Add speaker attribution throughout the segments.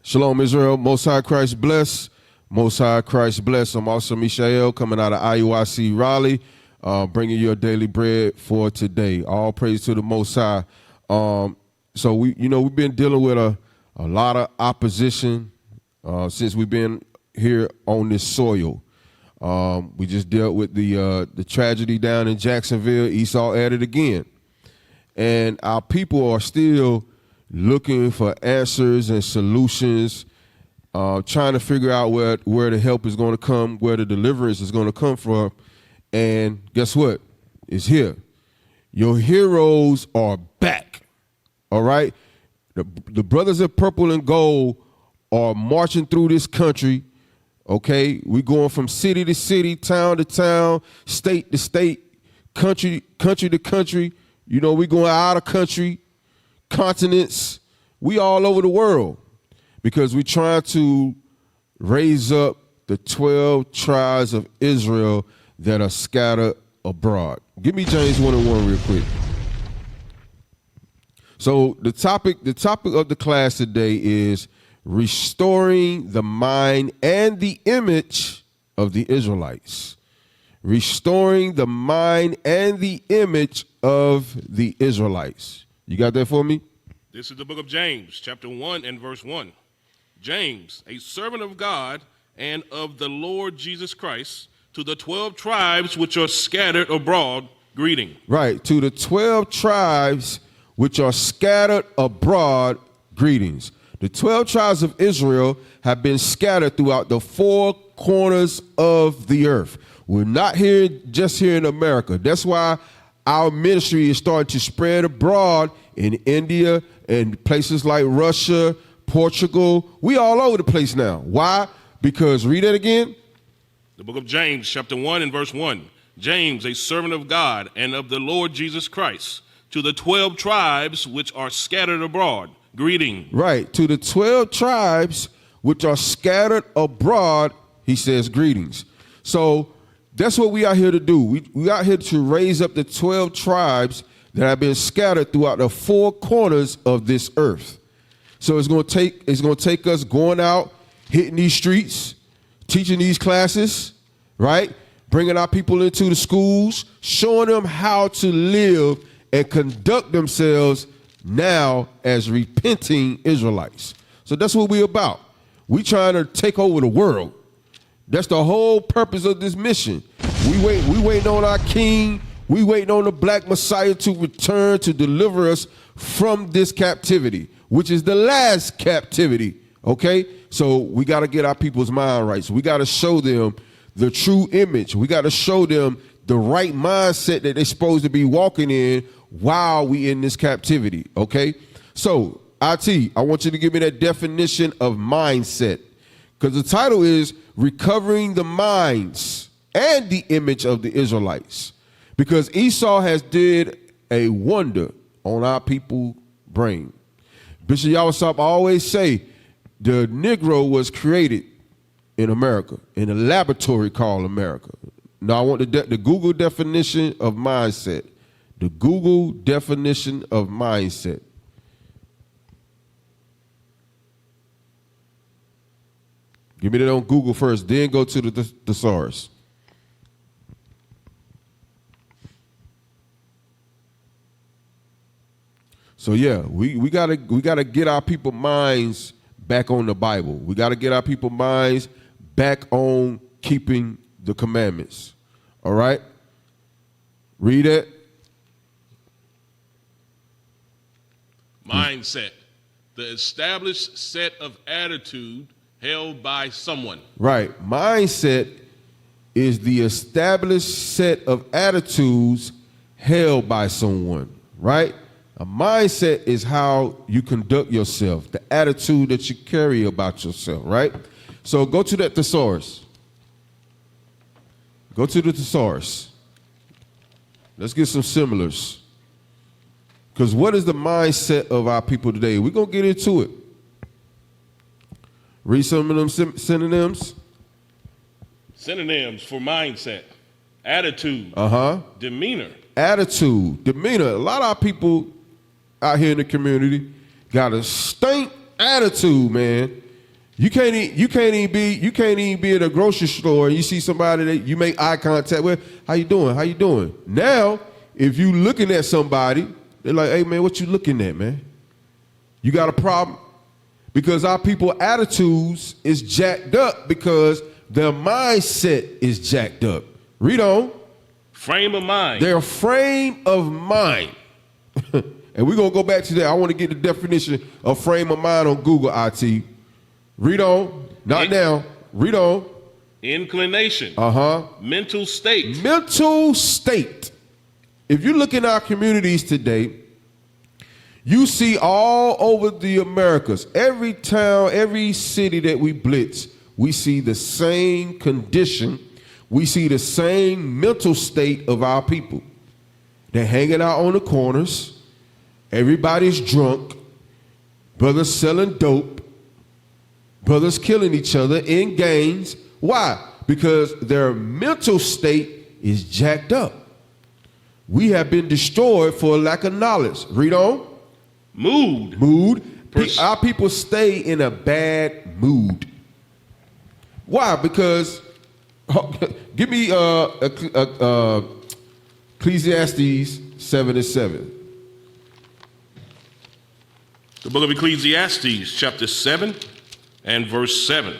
Speaker 1: Shalom, Israel. Most High Christ bless. Most High Christ bless. I'm also Mishael, coming out of IUIC Raleigh, bringing you a daily bread for today. All praise to the Most High. So we've been dealing with a lot of opposition since we've been here on this soil. We just dealt with the tragedy down in Jacksonville. Esau at it again, and our people are still looking for answers and solutions, trying to figure out where the help is going to come, where the deliverance is going to come from. And guess what? It's here. Your heroes are back. All right? The brothers of purple and gold are marching through this country. Okay? We're going from city to city, town to town, state to state, country to country. You know, we're going out of country, continents, we all over the world, because we're trying to raise up the 12 tribes of Israel that are scattered abroad. Give me James 1:1 real quick. So the topic of the class today is restoring the mind and the image of the Israelites. Restoring the mind and the image of the Israelites. You got that for me?
Speaker 2: This is the book of James, chapter 1 and verse 1. James, a servant of God and of the Lord Jesus Christ, to the 12 tribes which are scattered abroad, greeting.
Speaker 1: Right, to the 12 tribes which are scattered abroad, greetings. The 12 tribes of Israel have been scattered throughout the four corners of the earth. We're not here just here in America. That's why our ministry is starting to spread abroad in India and places like Russia, Portugal. We all over the place now. Why? Because, read that again.
Speaker 2: The book of James, chapter 1 and verse 1. James, a servant of God and of the Lord Jesus Christ, to the 12 tribes which are scattered abroad, greeting.
Speaker 1: Right, to the 12 tribes which are scattered abroad, he says greetings. So that's what we are here to do. We are here to raise up the 12 tribes that have been scattered throughout the four corners of this earth. So it's going to take us going out, hitting these streets, teaching these classes, right? Bringing our people into the schools, showing them how to live and conduct themselves now as repenting Israelites. So that's what we're about. We trying to take over the world. That's the whole purpose of this mission. We waiting on our king. We waiting on the black Messiah to return to deliver us from this captivity, which is the last captivity, okay? So we got to get our people's mind right. So we got to show them the true image. We got to show them the right mindset that they're supposed to be walking in while we in this captivity, okay? So, IT, I want you to give me that definition of mindset, because the title is Recovering the Minds and the Image of the Israelites. Because Esau has did a wonder on our people's brain. Bishop Yawasop always say the Negro was created in America, in a laboratory called America. Now I want the Google definition of mindset. The Google definition of mindset. Give me that on Google first, then go to the thesaurus. So yeah, we gotta get our people's minds back on the Bible. We gotta get our people's minds back on keeping the commandments. All right? Read it.
Speaker 2: Mindset, the established set of attitude held by someone.
Speaker 1: Right. Mindset is the established set of attitudes held by someone, right? A mindset is how you conduct yourself, the attitude that you carry about yourself, right? So go to that thesaurus. Go to the thesaurus. Let's get some similars. Because what is the mindset of our people today? We're going to get into it. Read some of them synonyms.
Speaker 2: Synonyms for mindset: attitude, demeanor.
Speaker 1: Attitude, demeanor. A lot of our people out here in the community got a stank attitude, man. You can't even be at a grocery store and you see somebody that you make eye contact with. How you doing? How you doing? Now, if you looking at somebody, they're like, hey man, what you looking at, man? You got a problem? Because our people attitudes is jacked up because their mindset is jacked up. Read on.
Speaker 2: Frame of mind.
Speaker 1: Their frame of mind. And we're going to go back to that. I want to get the definition of frame of mind on Google, IT. Read on. Not now. Read on.
Speaker 2: Inclination. Mental state.
Speaker 1: Mental state. If you look in our communities today, you see all over the Americas, every town, every city that we blitz, we see the same condition. We see the same mental state of our people. They're hanging out on the corners. Everybody's drunk. Brothers selling dope. Brothers killing each other in gangs. Why? Because their mental state is jacked up. We have been destroyed for lack of knowledge. Read on.
Speaker 2: Mood.
Speaker 1: Our people stay in a bad mood. Why? Because give me Ecclesiastes 7:7.
Speaker 2: The book of Ecclesiastes, chapter 7 and verse 7.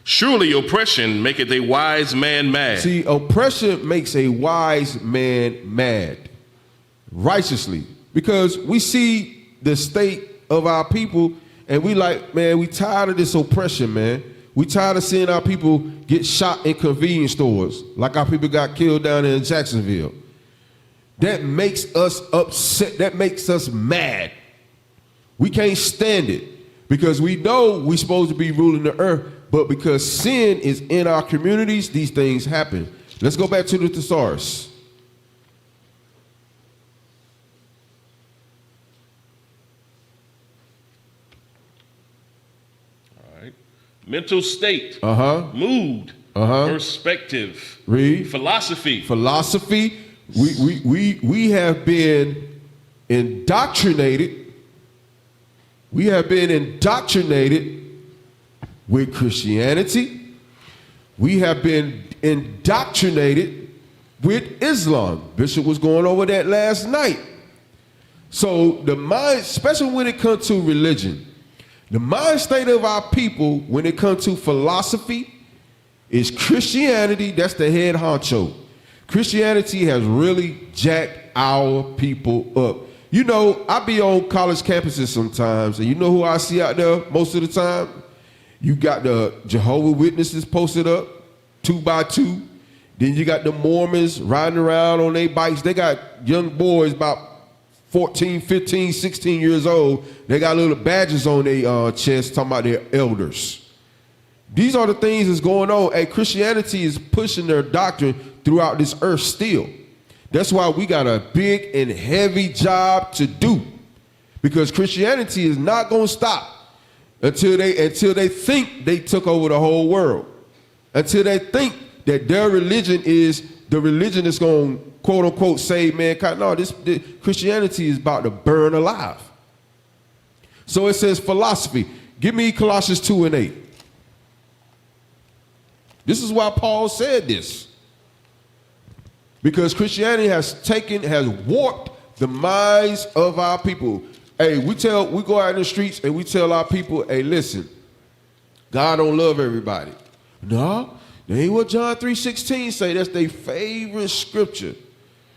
Speaker 2: Surely oppression maketh a wise man mad.
Speaker 1: See, oppression makes a wise man mad. Righteously. Because we see the state of our people and we like, man, we tired of this oppression, man. We tired of seeing our people get shot in convenience stores like our people got killed down in Jacksonville. That makes us upset. That makes us mad. We can't stand it because we know we're supposed to be ruling the earth, but because sin is in our communities, these things happen. Let's go back to the thesaurus.
Speaker 2: All right. Mental state. Mood. Perspective.
Speaker 1: Read.
Speaker 2: Philosophy.
Speaker 1: We have been indoctrinated. We have been indoctrinated with Christianity. We have been indoctrinated with Islam. Bishop was going over that last night. So the mind, especially when it comes to religion, the mind state of our people when it comes to philosophy is Christianity. That's the head honcho. Christianity has really jacked our people up. You know, I be on college campuses sometimes, and you know who I see out there most of the time? You got the Jehovah's Witnesses posted up, 2 by 2. Then you got the Mormons riding around on their bikes. They got young boys about 14, 15, 16 years old. They got little badges on their chest talking about their elders. These are the things that's going on. Hey, Christianity is pushing their doctrine throughout this earth still. That's why we got a big and heavy job to do. Because Christianity is not going to stop until they think they took over the whole world. Until they think that their religion is the religion that's going to, quote unquote, save mankind. No, this Christianity is about to burn alive. So it says philosophy. Give me Colossians 2:8. This is why Paul said this. Because Christianity has warped the minds of our people. Hey, we go out in the streets and we tell our people, hey, listen, God don't love everybody. No, that ain't what John 3:16 say. That's their favorite scripture.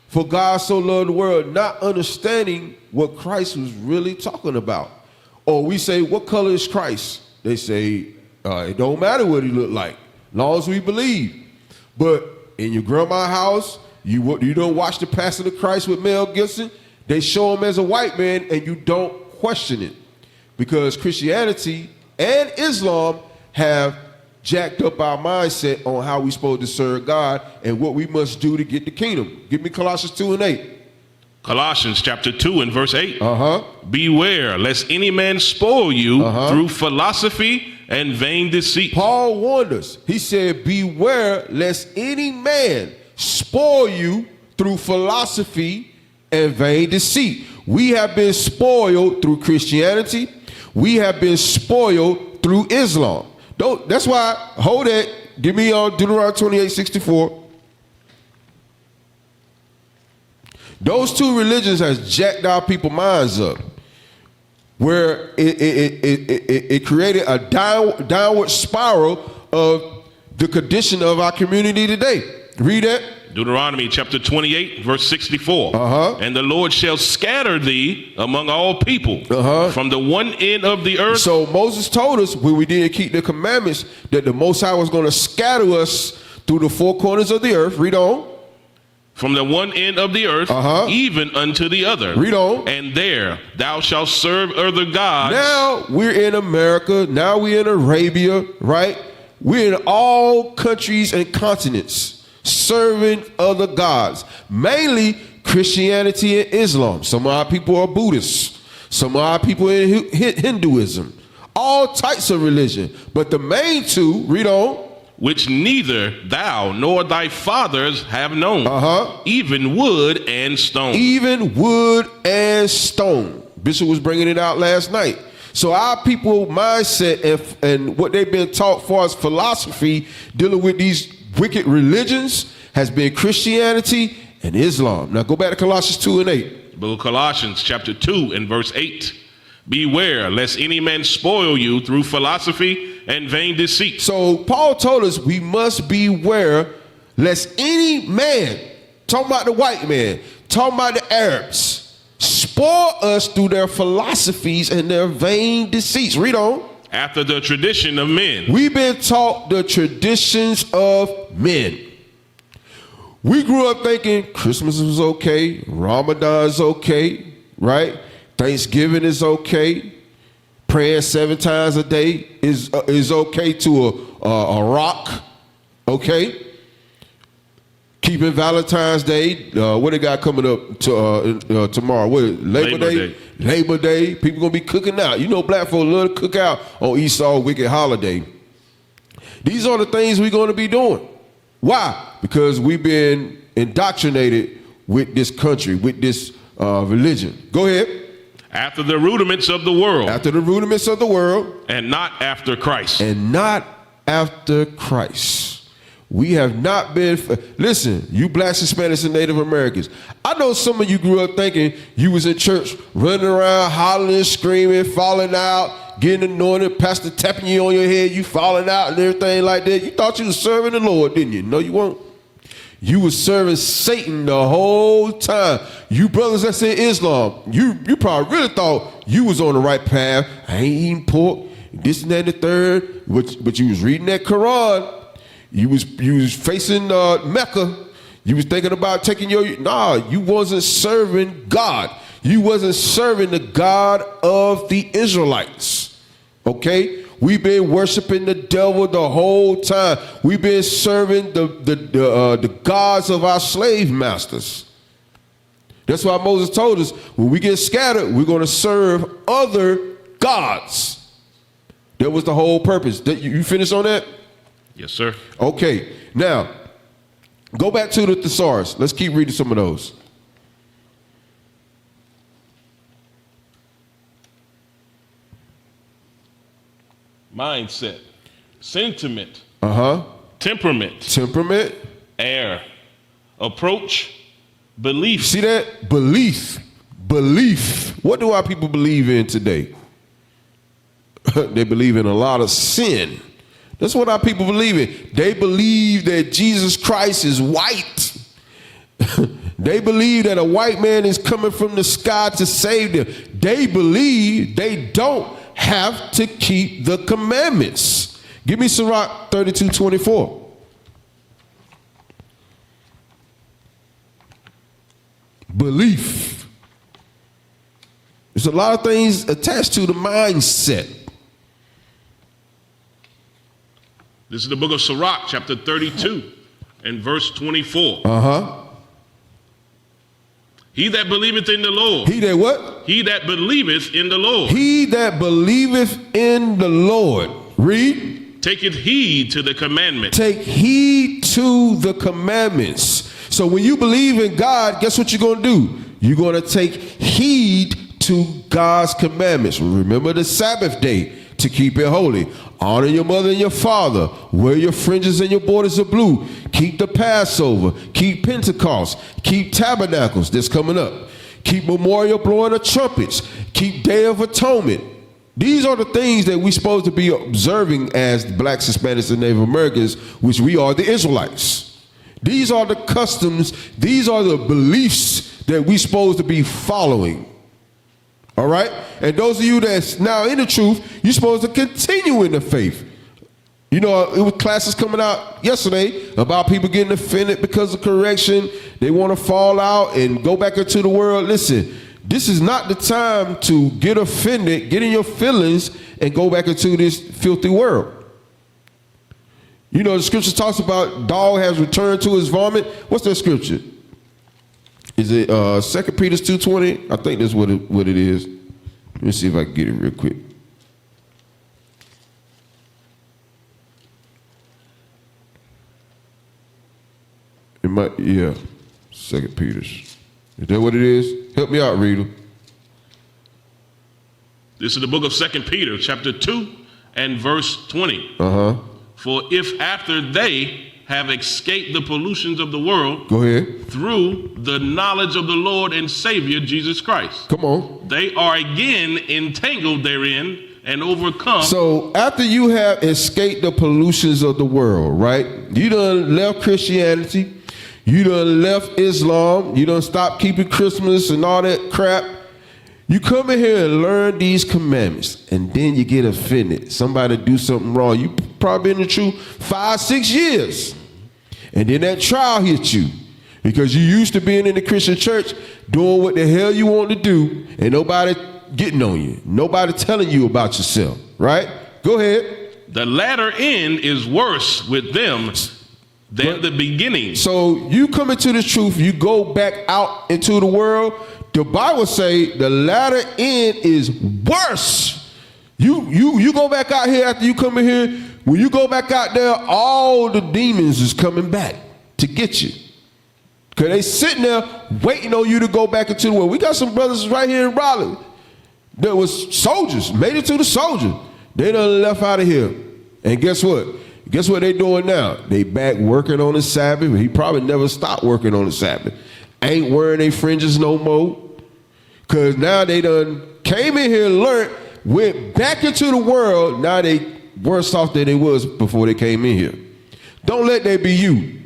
Speaker 1: For God so loved the world, not understanding what Christ was really talking about. Or we say, what color is Christ? They say, it don't matter what he look like, as long as we believe. But in your grandma's house, you don't watch The Passion of Christ with Mel Gibson. They show him as a white man and you don't question it. Because Christianity and Islam have jacked up our mindset on how we're supposed to serve God and what we must do to get the kingdom. Give me Colossians 2:8.
Speaker 2: Colossians chapter 2 and verse 8. Beware lest any man spoil you through philosophy and vain deceit.
Speaker 1: Paul warned us. He said, beware lest any man spoil you through philosophy and vain deceit. we have been spoiled through Christianity. We have been spoiled through Islam. That's why, hold that. Give me Deuteronomy 28:64. Those two religions has jacked our people's minds up, where it created a downward spiral of the condition of our community today. Read that.
Speaker 2: Deuteronomy chapter 28, verse 64. And the Lord shall scatter thee among all people from the one end of the earth.
Speaker 1: So Moses told us when we didn't keep the commandments that the Most High was going to scatter us through the four corners of the earth. Read on.
Speaker 2: From the one end of the earth, even unto the other.
Speaker 1: Read on.
Speaker 2: And there thou shalt serve other gods.
Speaker 1: Now we're in America. Now we're in Arabia, right? We're in all countries and continents serving other gods, mainly Christianity and Islam. Some of our people are Buddhists. Some of our people in Hinduism. All types of religion. But the main two, read on.
Speaker 2: Which neither thou nor thy fathers have known, even wood and stone.
Speaker 1: Even wood and stone. Bishop was bringing it out last night. So our people mindset and what they've been taught for as philosophy dealing with these wicked religions has been Christianity and Islam. Now go back to Colossians 2:8.
Speaker 2: Book of Colossians chapter 2 and verse 8. Beware lest any man spoil you through philosophy and vain deceit.
Speaker 1: So Paul told us we must beware lest any man, talking about the white man, talking about the Arabs, spoil us through their philosophies and their vain deceits. Read on.
Speaker 2: After the tradition of men.
Speaker 1: We've been taught the traditions of men. We grew up thinking Christmas was okay, Ramadan is okay, right? Thanksgiving is okay. Praying 7 times a day is okay to a rock, okay? Keeping Valentine's Day. What they got coming up to tomorrow? What Labor Day? Labor Day. People gonna be cooking out. You know, black folks love to cook out on Esau wicked holiday. These are the things we're gonna be doing. Why? Because we've been indoctrinated with this country, with this religion. Go ahead.
Speaker 2: After the rudiments of the world.
Speaker 1: After the rudiments of the world.
Speaker 2: And not after Christ.
Speaker 1: And not after Christ. We have not been, listen, you blacks, Hispanics, and Native Americans. I know some of you grew up thinking you was in church, running around, hollering, screaming, falling out, getting anointed, pastor tapping you on your head, you falling out and everything like that. You thought you was serving the Lord, didn't you? No, you won't. You was serving Satan the whole time. You brothers that's in Islam, you probably really thought you was on the right path. I ain't eating pork, this and that and the third, but you was reading that Quran. You was facing Mecca. You was thinking about taking you wasn't serving God. You wasn't serving the God of the Israelites. Okay? We've been worshiping the devil the whole time. We've been serving the gods of our slave masters. That's why Moses told us when we get scattered, we're going to serve other gods. That was the whole purpose. You finished on that?
Speaker 2: Yes, sir.
Speaker 1: Okay. Now, go back to the thesaurus. Let's keep reading some of those.
Speaker 2: Mindset, sentiment,
Speaker 1: temperament,
Speaker 2: air, approach, belief.
Speaker 1: See that? Belief. What do our people believe in today? They believe in a lot of sin. That's what our people believe in. They believe that Jesus Christ is white. They believe that a white man is coming from the sky to save them. They believe they don't have to keep the commandments. Give me Sirach 32:24. Belief. There's a lot of things attached to the mindset.
Speaker 2: This is the book of Sirach, chapter 32 and verse 24. He that believeth in the Lord.
Speaker 1: He that what?
Speaker 2: He that believeth in the Lord.
Speaker 1: He that believeth in the Lord. Read.
Speaker 2: Taketh heed to the commandment.
Speaker 1: Take heed to the commandments. So when you believe in God, guess what you're going to do? You're going to take heed to God's commandments. Remember the Sabbath day to keep it holy. Honor your mother and your father. Wear your fringes and your borders of blue. Keep the Passover. Keep Pentecost. Keep tabernacles. That's coming up. Keep memorial blowing of trumpets. Keep Day of Atonement. These are the things that we're supposed to be observing as blacks, Hispanics, and Native Americans, which we are the Israelites. These are the customs. These are the beliefs that we're supposed to be following. All right? And those of you that's now in the truth, you're supposed to continue in the faith. You know, it was classes coming out yesterday about people getting offended because of correction. They want to fall out and go back into the world. Listen, this is not the time to get offended, get in your feelings, and go back into this filthy world. You know, the scripture talks about dog has returned to his vomit. What's that scripture? Is it 2 Peter 2:20? I think that's what it is. Let me see if I can get it real quick. It might, yeah, 2 Peter's. Is that what it is? Help me out, reader.
Speaker 2: This is the book of 2 Peter, chapter 2 and verse 20. For if after they have escaped the pollutions of the world,
Speaker 1: go ahead,
Speaker 2: through the knowledge of the Lord and Savior Jesus Christ,
Speaker 1: come on,
Speaker 2: they are again entangled therein and overcome.
Speaker 1: So after you have escaped the pollutions of the world, right? You done left Christianity, you done left Islam, you done stopped keeping Christmas and all that crap. You come in here and learn these commandments, and then you get offended. Somebody do something wrong. You probably been in the truth 5-6 years. And then that trial hits you because you used to being in the Christian church doing what the hell you want to do, and nobody getting on you. Nobody telling you about yourself, right? Go ahead.
Speaker 2: The latter end is worse with them than the beginning.
Speaker 1: So you come into the truth, you go back out into the world. The Bible say the latter end is worse. You go back out here after you come in here. When you go back out there, all the demons is coming back to get you. Because they sitting there waiting on you to go back into the world. We got some brothers right here in Raleigh that was soldiers, made it to the soldier. They done left out of here. And guess what? Guess what they doing now? They back working on the Sabbath. He probably never stopped working on the Sabbath. Ain't wearing their fringes no more. Because now they done came in here and learned, went back into the world. Now they worse off than they was before they came in here. Don't let that be you.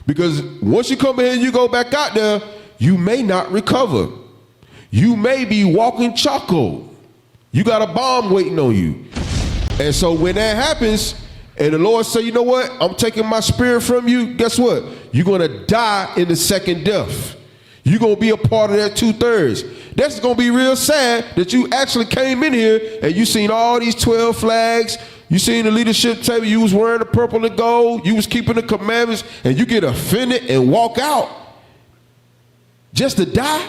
Speaker 1: Because once you come in here and you go back out there, you may not recover. You may be walking charcoal. You got a bomb waiting on you. And so when that happens, and the Lord say, you know what? I'm taking my spirit from you. Guess what? You're going to die in the second death. You're going to be a part of that 2/3. That's going to be real sad that you actually came in here and you seen all these 12 flags. You seen the leadership table. You was wearing the purple and gold. You was keeping the commandments, and you get offended and walk out just to die.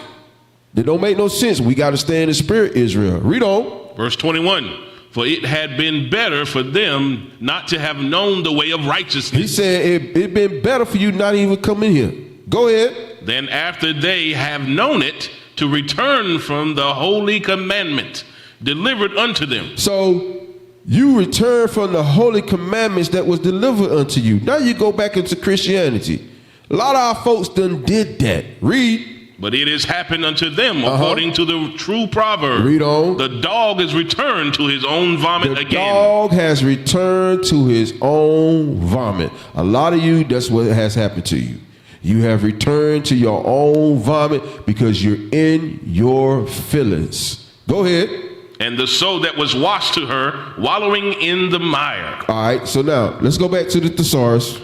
Speaker 1: That don't make no sense. We got to stay in the spirit, Israel. Read on.
Speaker 2: Verse 21. For it had been better for them not to have known the way of righteousness.
Speaker 1: He said it been better for you not even come in here. Go ahead.
Speaker 2: Than after they have known it to return from the holy commandment delivered unto them.
Speaker 1: So you return from the holy commandments that was delivered unto you. Now you go back into Christianity. A lot of our folks done did that. Read.
Speaker 2: But it has happened unto them according to the true proverb.
Speaker 1: Read on.
Speaker 2: The dog is returned to his own vomit again.
Speaker 1: The dog has returned to his own vomit. A lot of you, that's what has happened to you. You have returned to your own vomit because you're in your feelings. Go ahead.
Speaker 2: And the soul that was washed to her, wallowing in the mire.
Speaker 1: All right, so now let's go back to the thesaurus.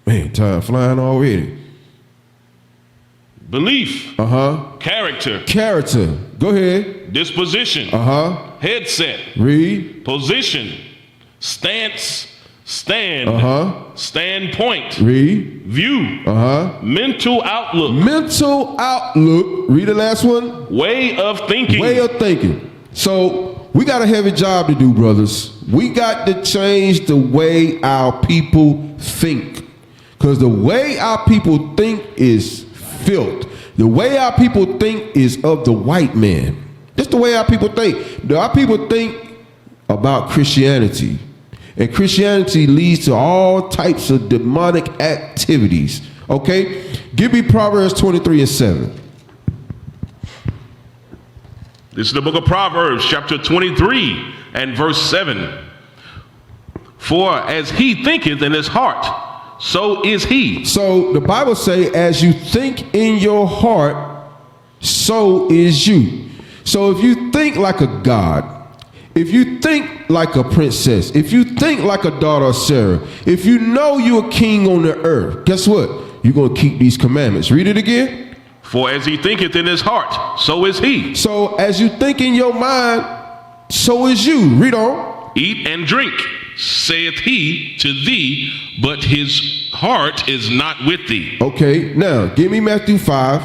Speaker 1: Man, time flying already.
Speaker 2: Belief. Character.
Speaker 1: Character. Go ahead.
Speaker 2: Disposition. Headset.
Speaker 1: Read.
Speaker 2: Position. Stance. Stand. Standpoint.
Speaker 1: Read.
Speaker 2: View. Mental outlook.
Speaker 1: Mental outlook. Read the last one.
Speaker 2: Way of thinking.
Speaker 1: Way of thinking. So we got a heavy job to do, brothers. We got to change the way our people think. Because the way our people think is filth. The way our people think is of the white man. That's the way our people think. Our people think about Christianity. And Christianity leads to all types of demonic activities. Okay? Give me Proverbs 23:7.
Speaker 2: This is the book of Proverbs, chapter 23 and verse 7. For as he thinketh in his heart, so is he.
Speaker 1: So the Bible say, as you think in your heart, so is you. So if you think like a god, if you think like a princess, if you think like a daughter of Sarah, if you know you're a king on the earth, guess what? You're going to keep these commandments. Read it again.
Speaker 2: For as he thinketh in his heart, so is he.
Speaker 1: So as you think in your mind, so is you. Read on.
Speaker 2: Eat and drink, saith he to thee, but his heart is not with thee.
Speaker 1: Okay, now give me Matthew 5.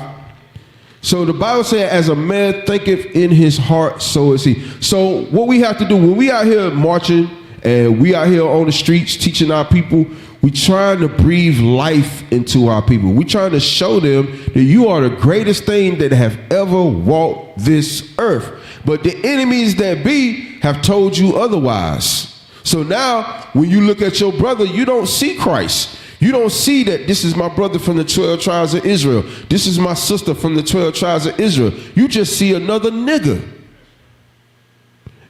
Speaker 1: So the Bible says, as a man thinketh in his heart, so is he. So what we have to do when we out here marching and we out here on the streets teaching our people, we trying to breathe life into our people. We trying to show them that you are the greatest thing that have ever walked this earth. But the enemies that be have told you otherwise. So now when you look at your brother, you don't see Christ. You don't see that this is my brother from the 12 tribes of Israel. This is my sister from the 12 tribes of Israel. You just see another nigga.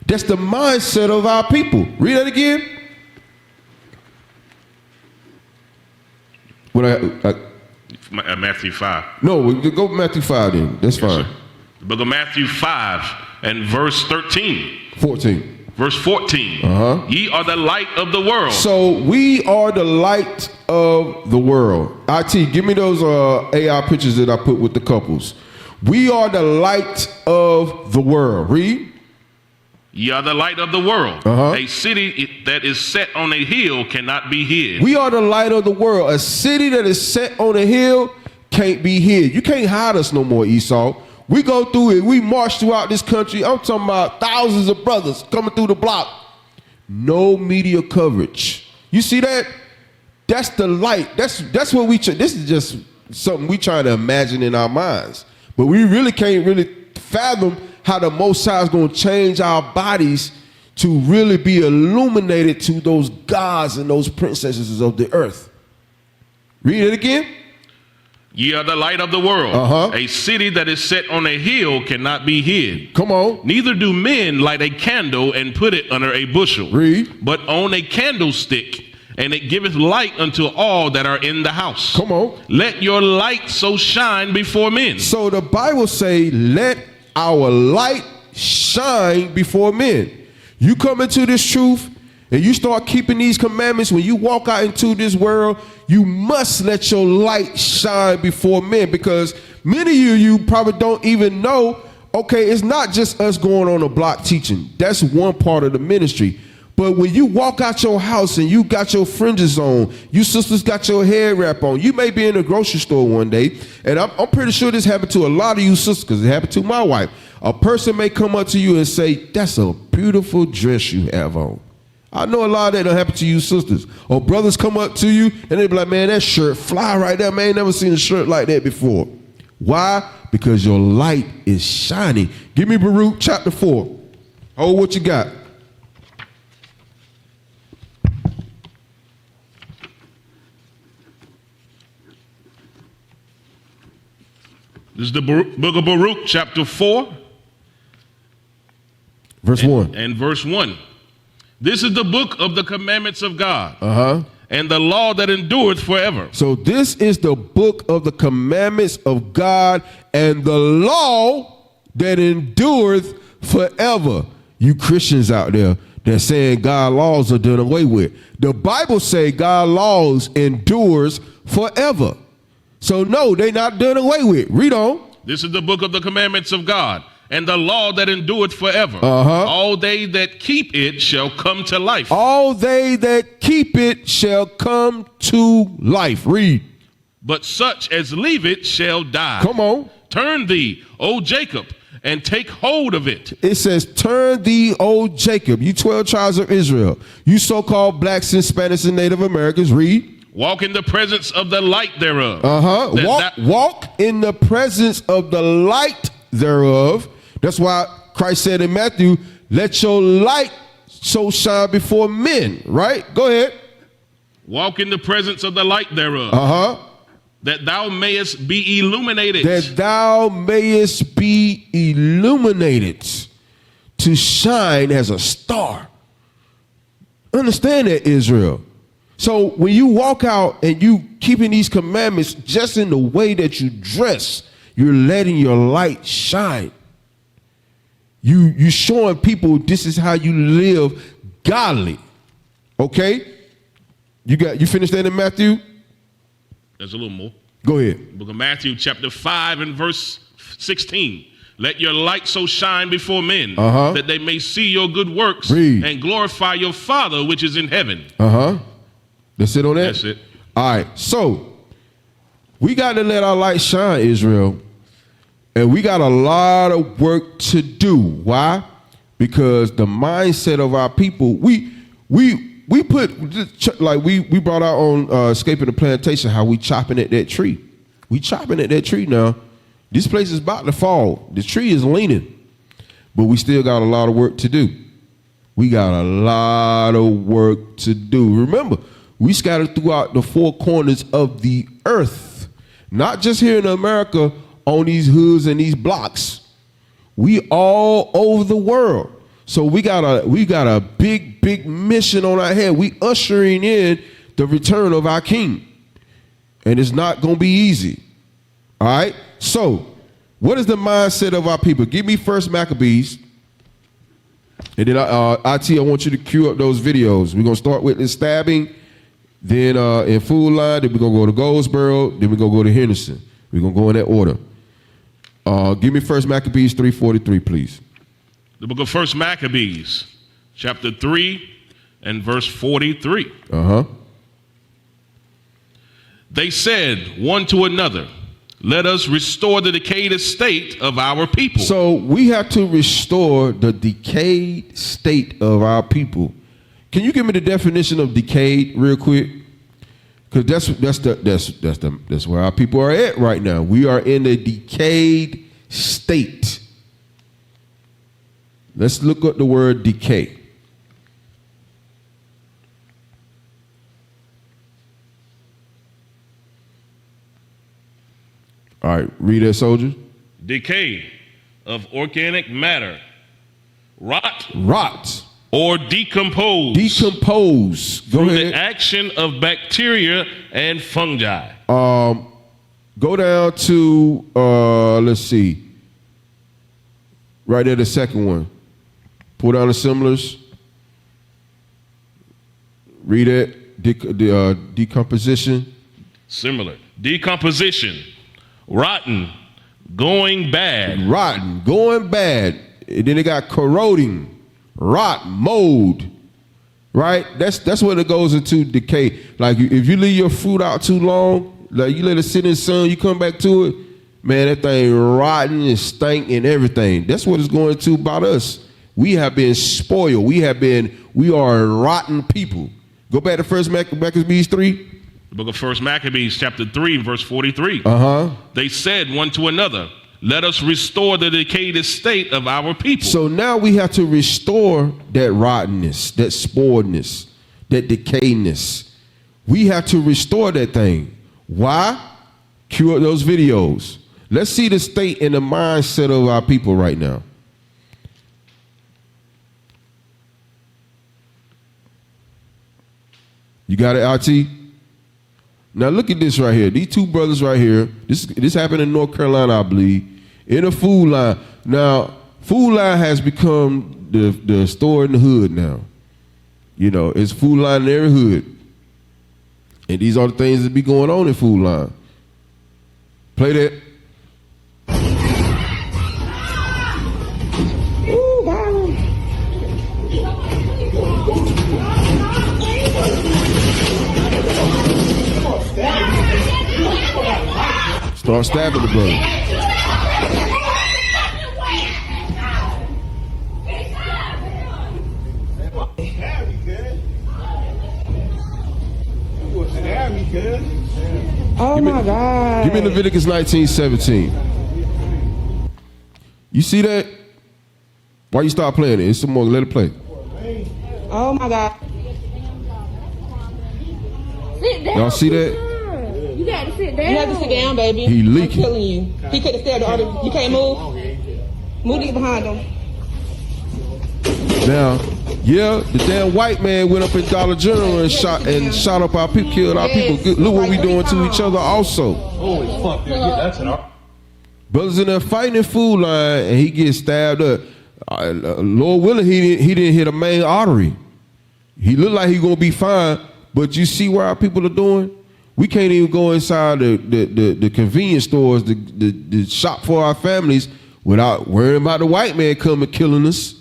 Speaker 1: That's the mindset of our people. Read that again.
Speaker 2: Matthew 5.
Speaker 1: No, we go Matthew 5 then. That's fine.
Speaker 2: Sir. The book of Matthew 5 and verse 13.
Speaker 1: 14.
Speaker 2: Verse 14. Ye are the light of the world.
Speaker 1: So we are the light of the world. IT, give me those AI pictures that I put with the couples. We are the light of the world. Read.
Speaker 2: Ye are the light of the world. A city that is set on a hill cannot be hid.
Speaker 1: We are the light of the world. A city that is set on a hill can't be hid. You can't hide us no more, Esau. We go through it. We march throughout this country. I'm talking about thousands of brothers coming through the block. No media coverage. You see that? That's the light. That's what we. This is just something we trying to imagine in our minds. But we really can't really fathom how the Most High is going to change our bodies to really be illuminated to those gods and those princesses of the earth. Read it again.
Speaker 2: Ye are the light of the world. A city that is set on a hill cannot be hid.
Speaker 1: Come on.
Speaker 2: Neither do men light a candle and put it under a bushel.
Speaker 1: Read.
Speaker 2: But on a candlestick, and it giveth light unto all that are in the house.
Speaker 1: Come on.
Speaker 2: Let your light so shine before men.
Speaker 1: So the Bible say, let our light shine before men. You come into this truth and you start keeping these commandments. When you walk out into this world, you must let your light shine before men, because many of you probably don't even know, okay, it's not just us going on a block teaching. That's one part of the ministry. But when you walk out your house and you got your fringes on, you sisters got your hair wrap on, you may be in a grocery store one day, and I'm pretty sure this happened to a lot of you sisters, because it happened to my wife. A person may come up to you and say, that's a beautiful dress you have on. I know a lot of that don't happen to you sisters. Or brothers come up to you and they be like, man, that shirt fly right there. Man, I ain't never seen a shirt like that before. Why? Because your light is shining. Give me Baruch chapter 4. Oh, what you got?
Speaker 2: This is the book of Baruch, chapter 4.
Speaker 1: Verse 1.
Speaker 2: And verse 1. This is the book of the commandments of God, and the law that endureth forever.
Speaker 1: So this is the book of the commandments of God and the law that endureth forever. You Christians out there that saying God's laws are done away with. The Bible say God's laws endures forever. So no, they not done away with. Read on.
Speaker 2: This is the book of the commandments of God, and the law that endureth forever. All they that keep it shall come to life.
Speaker 1: All they that keep it shall come to life. Read.
Speaker 2: But such as leave it shall die.
Speaker 1: Come on.
Speaker 2: Turn thee, O Jacob, and take hold of it.
Speaker 1: It says, turn thee, O Jacob, you 12 tribes of Israel, you so-called blacks and Spanish and Native Americans. Read.
Speaker 2: Walk in the presence of the light thereof.
Speaker 1: Walk in the presence of the light thereof. That's why Christ said in Matthew, let your light so shine before men, right? Go ahead.
Speaker 2: Walk in the presence of the light thereof. That thou mayest be illuminated.
Speaker 1: That thou mayest be illuminated to shine as a star. Understand that, Israel. So when you walk out and you keeping these commandments just in the way that you dress, you're letting your light shine. You showing people this is how you live godly. Okay? You finished that in Matthew?
Speaker 2: There's a little more.
Speaker 1: Go ahead.
Speaker 2: Book of Matthew chapter 5 and verse 16. Let your light so shine before men that they may see your good works and glorify your Father which is in heaven.
Speaker 1: That's it on that?
Speaker 2: That's it.
Speaker 1: All right. So we got to let our light shine, Israel. And we got a lot of work to do. Why? Because the mindset of our people, we put, like we brought out on Escaping the Plantation, how we chopping at that tree. We chopping at that tree now. This place is about to fall. The tree is leaning. But we still got a lot of work to do. We got a lot of work to do. Remember, we scattered throughout the four corners of the earth. Not just here in America on these hoods and these blocks. We all over the world. So we got a big mission on our head. We ushering in the return of our King. And it's not going to be easy. All right? So, what is the mindset of our people? Give me First Maccabees. And then, IT, I want you to cue up those videos. We're going to start with the stabbing, then in Food Line, then we're going to go to Goldsboro, then we're going to go to Henderson. We're going to go in that order. Give me First Maccabees 3:43, please.
Speaker 2: The book of First Maccabees, chapter 3 and verse 43. They said one to another, let us restore the decayed estate of our people. So
Speaker 1: we have to restore the decayed state of our people. Can you give me the definition of decayed real quick? Because that's where our people are at right now. We are in a decayed state. Let's look up the word decay. All right, read that, soldier.
Speaker 2: Decay of organic matter. Rot. Or decompose.
Speaker 1: Go
Speaker 2: through
Speaker 1: ahead.
Speaker 2: The action of bacteria and fungi.
Speaker 1: Go down to, let's see. Right there, the second one. Pull down the similars. Read it. Decomposition.
Speaker 2: Similar. Decomposition. Rotten. Going bad. And then they got corroding. Rot, mold, right? That's what it goes into decay. Like if you leave your fruit out too long, like you let it sit in the sun, you come back to it, man, that thing rotten and stank and everything. That's what it's going to about us. We have been spoiled. We are rotten people. Go back to First Maccabees 3. The book of First Maccabees, chapter 3, verse 43. They said one to another, let us restore the decayed estate of our people. So
Speaker 1: now we have to restore that rottenness, that spoiledness, that decayedness. We have to restore that thing. Why? Cue up those videos. Let's see the state and the mindset of our people right now. You got it, RT? Now look at this right here. These two brothers right here. This happened in North Carolina, I believe, in a Food Line. Now, Food Line has become the store in the hood now. You know, it's Food Line in every hood. And these are the things that be going on in Food Line. Play that. Start stabbing the brother. me Leviticus 19:17. You see that? Why you start playing it? It's some more. Let it play.
Speaker 3: Oh my God.
Speaker 4: Sit down.
Speaker 1: Y'all see that?
Speaker 4: You got to sit down.
Speaker 3: You have to sit down, baby.
Speaker 1: He leaking.
Speaker 3: I'm telling you. He could have stayed the order. You can't move. Move it behind him.
Speaker 1: Now, yeah, the damn white man went up in Dollar General and shot up our people, killed our people. Look what we doing to each other also.
Speaker 5: Holy fuck, dude. That's an
Speaker 1: Brothers in there fighting in food line and he gets stabbed up. Lord willing, he didn't hit a main artery. He looked like he gonna be fine, but you see what our people are doing? We can't even go inside the convenience stores, the shop for our families without worrying about the white man coming killing us.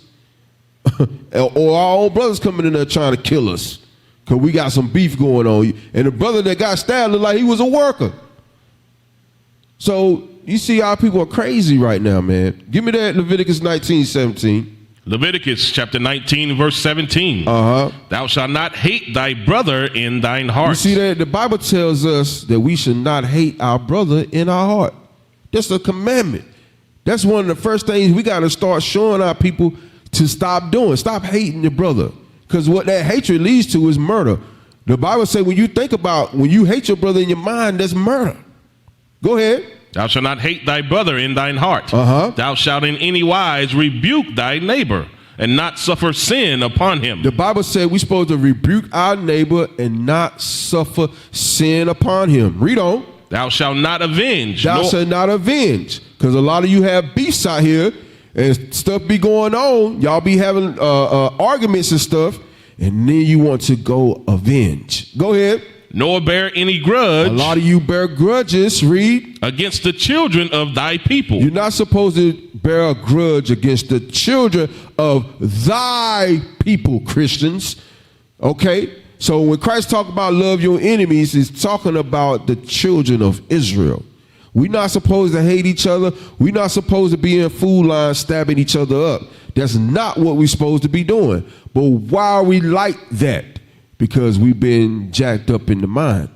Speaker 1: Or our own brothers coming in there trying to kill us because we got some beef going on. And the brother that got stabbed looked like he was a worker. So you see our people are crazy right now, man. Give me that Leviticus 19:17.
Speaker 2: Leviticus chapter 19, verse 17. Thou shalt not hate thy brother in thine heart.
Speaker 1: You see that? The Bible tells us that we should not hate our brother in our heart. That's a commandment. That's one of the first things we got to start showing our people to stop doing. Stop hating your brother. Because what that hatred leads to is murder. The Bible says when you hate your brother in your mind, that's murder. Go ahead.
Speaker 2: Thou shalt not hate thy brother in thine heart. Thou shalt in any wise rebuke thy neighbor and not suffer sin upon him.
Speaker 1: The Bible said we're supposed to rebuke our neighbor and not suffer sin upon him. Read on.
Speaker 2: Thou shalt not avenge.
Speaker 1: Thou shalt not avenge. Because a lot of you have beefs out here and stuff be going on. Y'all be having arguments and stuff. And then you want to go avenge. Go ahead.
Speaker 2: Nor bear any grudge.
Speaker 1: A lot of you bear grudges, read.
Speaker 2: Against the children of thy people.
Speaker 1: You're not supposed to bear a grudge against the children of thy people, Christians. Okay? So when Christ talk about love your enemies, he's talking about the children of Israel. We're not supposed to hate each other. We're not supposed to be in food lines stabbing each other up. That's not what we're supposed to be doing. But why are we like that? Because we've been jacked up in the mind.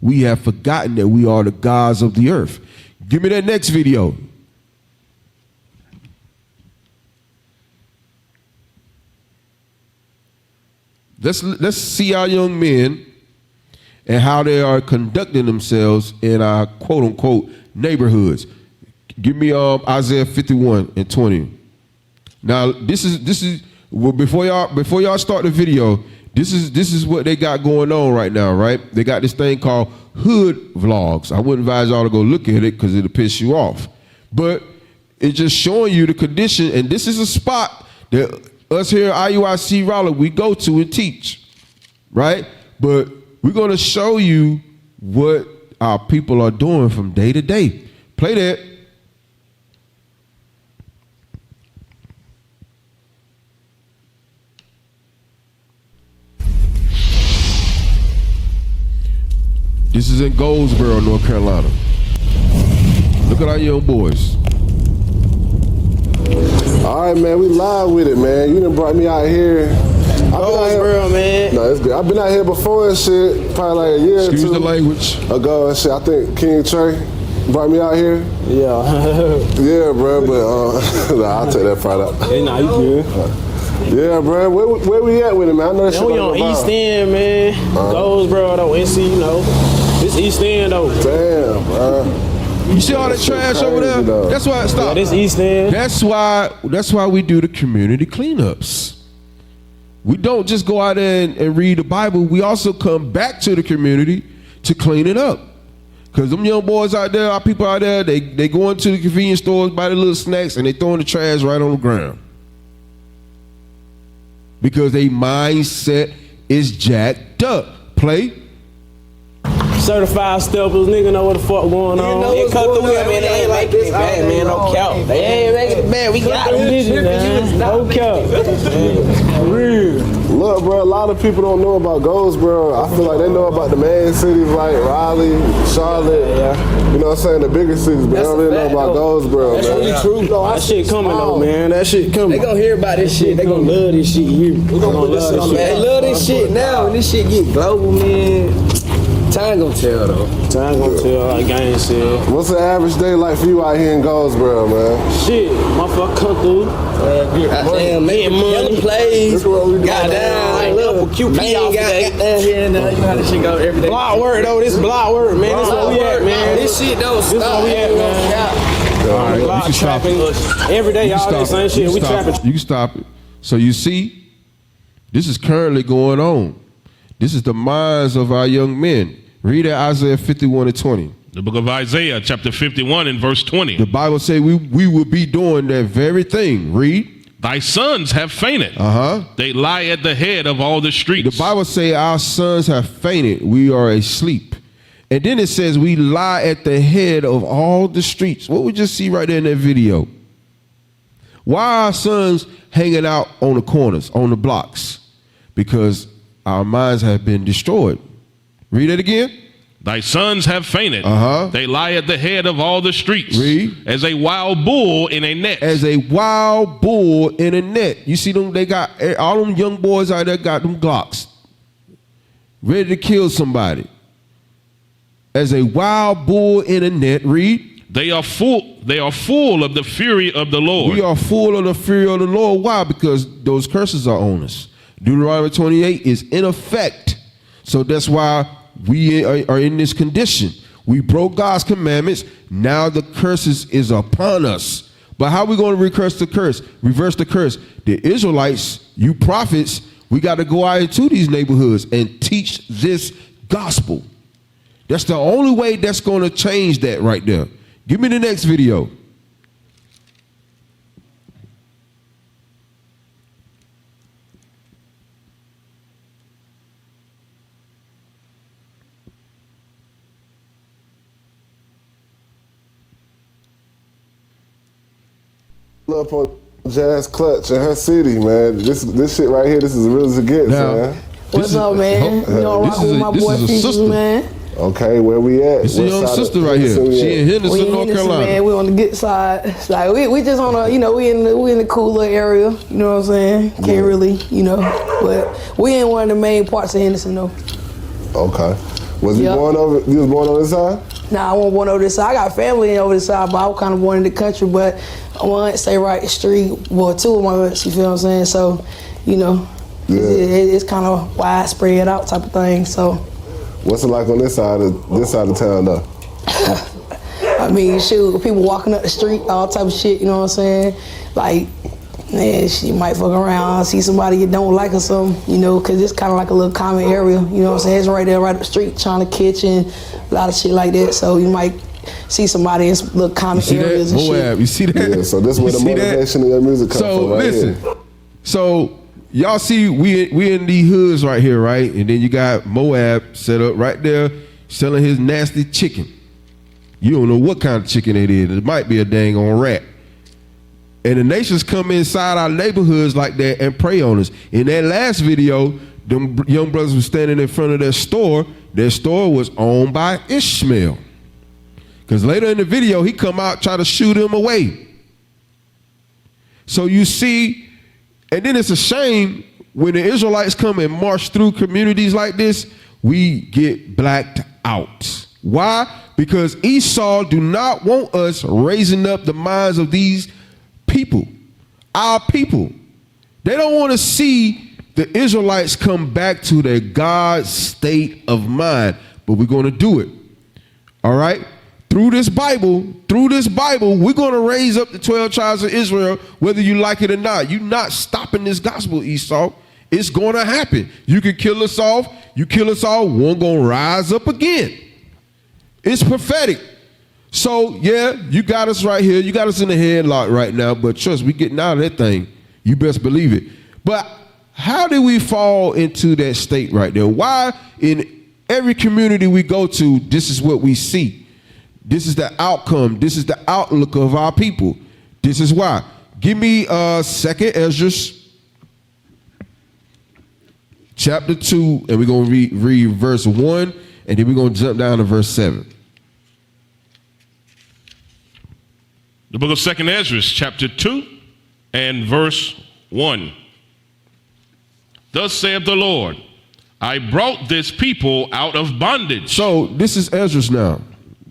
Speaker 1: We have forgotten that we are the gods of the earth. Give me that next video. Let's see our young men and how they are conducting themselves in our quote unquote neighborhoods. Give me Isaiah 51:20. Now this is well, before y'all start the video. This is what they got going on right now, right? They got this thing called hood vlogs. I wouldn't advise y'all to go look at it because it'll piss you off. But it's just showing you the condition, and this is a spot that us here at IUIC Raleigh, we go to and teach, right? But we're going to show you what our people are doing from day to day. Play that. This is in Goldsboro, North Carolina. Look at our young boys.
Speaker 6: All right, man, we live with it, man. You done brought me out here.
Speaker 7: Goldsboro, man.
Speaker 6: No, it's good. I've been out here before and shit, probably like a year
Speaker 1: Excuse
Speaker 6: or two
Speaker 1: the language.
Speaker 6: ago and shit. I think King Trey brought me out here.
Speaker 7: Yeah.
Speaker 6: Yeah, bro, but nah, I'll take that part out.
Speaker 7: Hey, nah, you good.
Speaker 6: Yeah, bro. Where we at with it, man? I know that shit
Speaker 7: We
Speaker 6: on
Speaker 7: on East End, man. Goldsboro, though, NC, you know. This East End, though.
Speaker 6: Damn, bro.
Speaker 1: You see all that trash over there?
Speaker 6: Though.
Speaker 1: That's why.
Speaker 7: Yeah,
Speaker 1: Stop.
Speaker 7: this East End.
Speaker 1: That's why we do the community cleanups. We don't just go out there and read the Bible. We also come back to the community to clean it up. Because them young boys out there, our people out there, they go into the convenience stores, buy the little snacks, and they throwing the trash right on the ground. Because their mindset is jacked up. Play.
Speaker 7: Certified steppers, nigga know what the fuck going on.
Speaker 8: They come through here, man. They ain't like this bad, man. No cap. They ain't making it bad. We got them.
Speaker 7: No cap. Real.
Speaker 6: Look, bro, a lot of people don't know about Goldsboro. I feel like they know about the main cities like Raleigh, Charlotte.
Speaker 7: Yeah.
Speaker 6: You know what I'm saying? The bigger cities, but they don't really know about Goldsboro,
Speaker 8: That's
Speaker 6: man.
Speaker 8: really true.
Speaker 7: That shit coming, though, man. That shit coming.
Speaker 8: They gonna hear about this shit. They gonna love this shit.
Speaker 7: We gonna put this shit on,
Speaker 8: They love this shit now, and this shit get global, man. Time gonna tell though.
Speaker 7: Time gonna tell, like Gang said.
Speaker 6: What's the average day like for you out here in Goldsboro, man?
Speaker 7: Shit, motherfucker come through.
Speaker 8: Goddamn, making money plays.
Speaker 6: This what we do.
Speaker 8: Goddamn, little QP off goddamn here and there. You know how this shit go every day.
Speaker 7: Block work though, this block work, man. This where we at, man.
Speaker 8: This shit don't
Speaker 7: This
Speaker 8: stop.
Speaker 7: where we at, man.
Speaker 1: All right, you
Speaker 7: Block
Speaker 1: can stop
Speaker 7: trapping
Speaker 1: it.
Speaker 7: every day,
Speaker 1: You can
Speaker 7: all that
Speaker 1: stop
Speaker 7: same
Speaker 1: it.
Speaker 7: shit.
Speaker 1: You
Speaker 7: We
Speaker 1: can stop
Speaker 7: trapping.
Speaker 1: it. You can stop it. So you see, this is currently going on. This is the minds of our young men. Read at Isaiah 51 and 20.
Speaker 2: The book of Isaiah, chapter 51 and verse 20.
Speaker 1: The Bible says we will be doing that very thing. Read.
Speaker 2: Thy sons have fainted.
Speaker 1: Uh-huh.
Speaker 2: They lie at the head of all the streets.
Speaker 1: The Bible says our sons have fainted. We are asleep. And then it says we lie at the head of all the streets. What we just see right there in that video. Why are our sons hanging out on the corners, on the blocks? Because our minds have been destroyed. Read it again.
Speaker 2: Thy sons have fainted.
Speaker 1: Uh-huh.
Speaker 2: They lie at the head of all the streets.
Speaker 1: Read.
Speaker 2: As a wild bull in a net.
Speaker 1: As a wild bull in a net. You see them, they got, all them young boys out there got them Glocks. Ready to kill somebody. As a wild bull in a net. Read.
Speaker 2: They are full of the fury of the Lord.
Speaker 1: We are full of the fury of the Lord. Why? Because those curses are on us. Deuteronomy 28 is in effect. So that's why we are in this condition. We broke God's commandments. Now the curses is upon us. But how are we going to reverse the curse? Reverse the curse. The Israelites, you prophets, we got to go out into these neighborhoods and teach this gospel. That's the only way that's going to change that right there. Give me the next video.
Speaker 6: Up on Jazz Clutch in her city, man. This shit right here, this is as real as it gets,
Speaker 1: Now,
Speaker 6: man.
Speaker 9: What's up, man? You know,
Speaker 1: this
Speaker 9: rocking
Speaker 1: is
Speaker 9: with
Speaker 1: a-
Speaker 9: my
Speaker 1: this
Speaker 9: boy
Speaker 1: is a
Speaker 9: Features,
Speaker 1: sister.
Speaker 9: man.
Speaker 6: Okay, where we at?
Speaker 1: It's a
Speaker 6: What
Speaker 1: young
Speaker 6: side of
Speaker 1: sister right here.
Speaker 6: Henderson we
Speaker 1: She in
Speaker 6: at?
Speaker 1: Henderson,
Speaker 9: We in
Speaker 1: North
Speaker 9: Henderson,
Speaker 1: Carolina.
Speaker 9: man. We on the good side. It's like we just on a, you know, we in the cooler area. You know what I'm saying? Can't really, you know, but we in one of the main parts of Henderson though.
Speaker 6: Okay. Was you
Speaker 9: Yep.
Speaker 6: born over? You was born on this side?
Speaker 9: Nah, I wasn't born over this side. I got family over this side, but I was kind of born in the country. But I want to stay right the street. Well, two of my aunts, you feel what I'm saying? So, you know, it's kind of widespread out type of thing. So.
Speaker 6: What's it like on this side of town though?
Speaker 9: I mean, shoot, people walking up the street, all type of shit, you know what I'm saying? Like, man, she might fuck around, see somebody you don't like or something, you know, because it's kind of like a little common area, you know what I'm saying? It's right there, right up the street, trying to catch and a lot of shit like that. So you might see somebody in some little common areas and shit.
Speaker 1: You see that?
Speaker 6: Yeah, so this is where
Speaker 1: You
Speaker 6: the
Speaker 1: see that?
Speaker 6: motivation of your music comes
Speaker 1: So
Speaker 6: from right
Speaker 1: listen,
Speaker 6: here.
Speaker 1: so y'all see we in these hoods right here, right? And then you got Moab set up right there selling his nasty chicken. You don't know what kind of chicken it is. It might be a dang on rat. And the nations come inside our neighborhoods like that and prey on us. In that last video, them young brothers were standing in front of their store. Their store was owned by Ishmael. Because later in the video, he come out, try to shoot him away. So you see, and then it's a shame when the Israelites come and march through communities like this, we get blacked out. Why? Because Esau do not want us raising up the minds of these people, our people. They don't want to see the Israelites come back to their God state of mind, but we're going to do it. All right? Through this Bible, we're going to raise up the 12 tribes of Israel, whether you like it or not. You're not stopping this gospel, Esau. It's going to happen. You can kill us off. You kill us all, one going to rise up again. It's prophetic. So, yeah, you got us right here. You got us in the headlock right now, but trust, we getting out of that thing. You best believe it. But how did we fall into that state right there? Why in every community we go to, this is what we see. This is the outcome. This is the outlook of our people. This is why. Give me 2nd Ezra chapter 2, and we're going to read verse 1, and then we're going to jump down to verse 7.
Speaker 2: The book of 2nd Ezra, chapter 2 and verse 1. Thus saith the Lord, I brought this people out of bondage.
Speaker 1: So this is Ezra's now.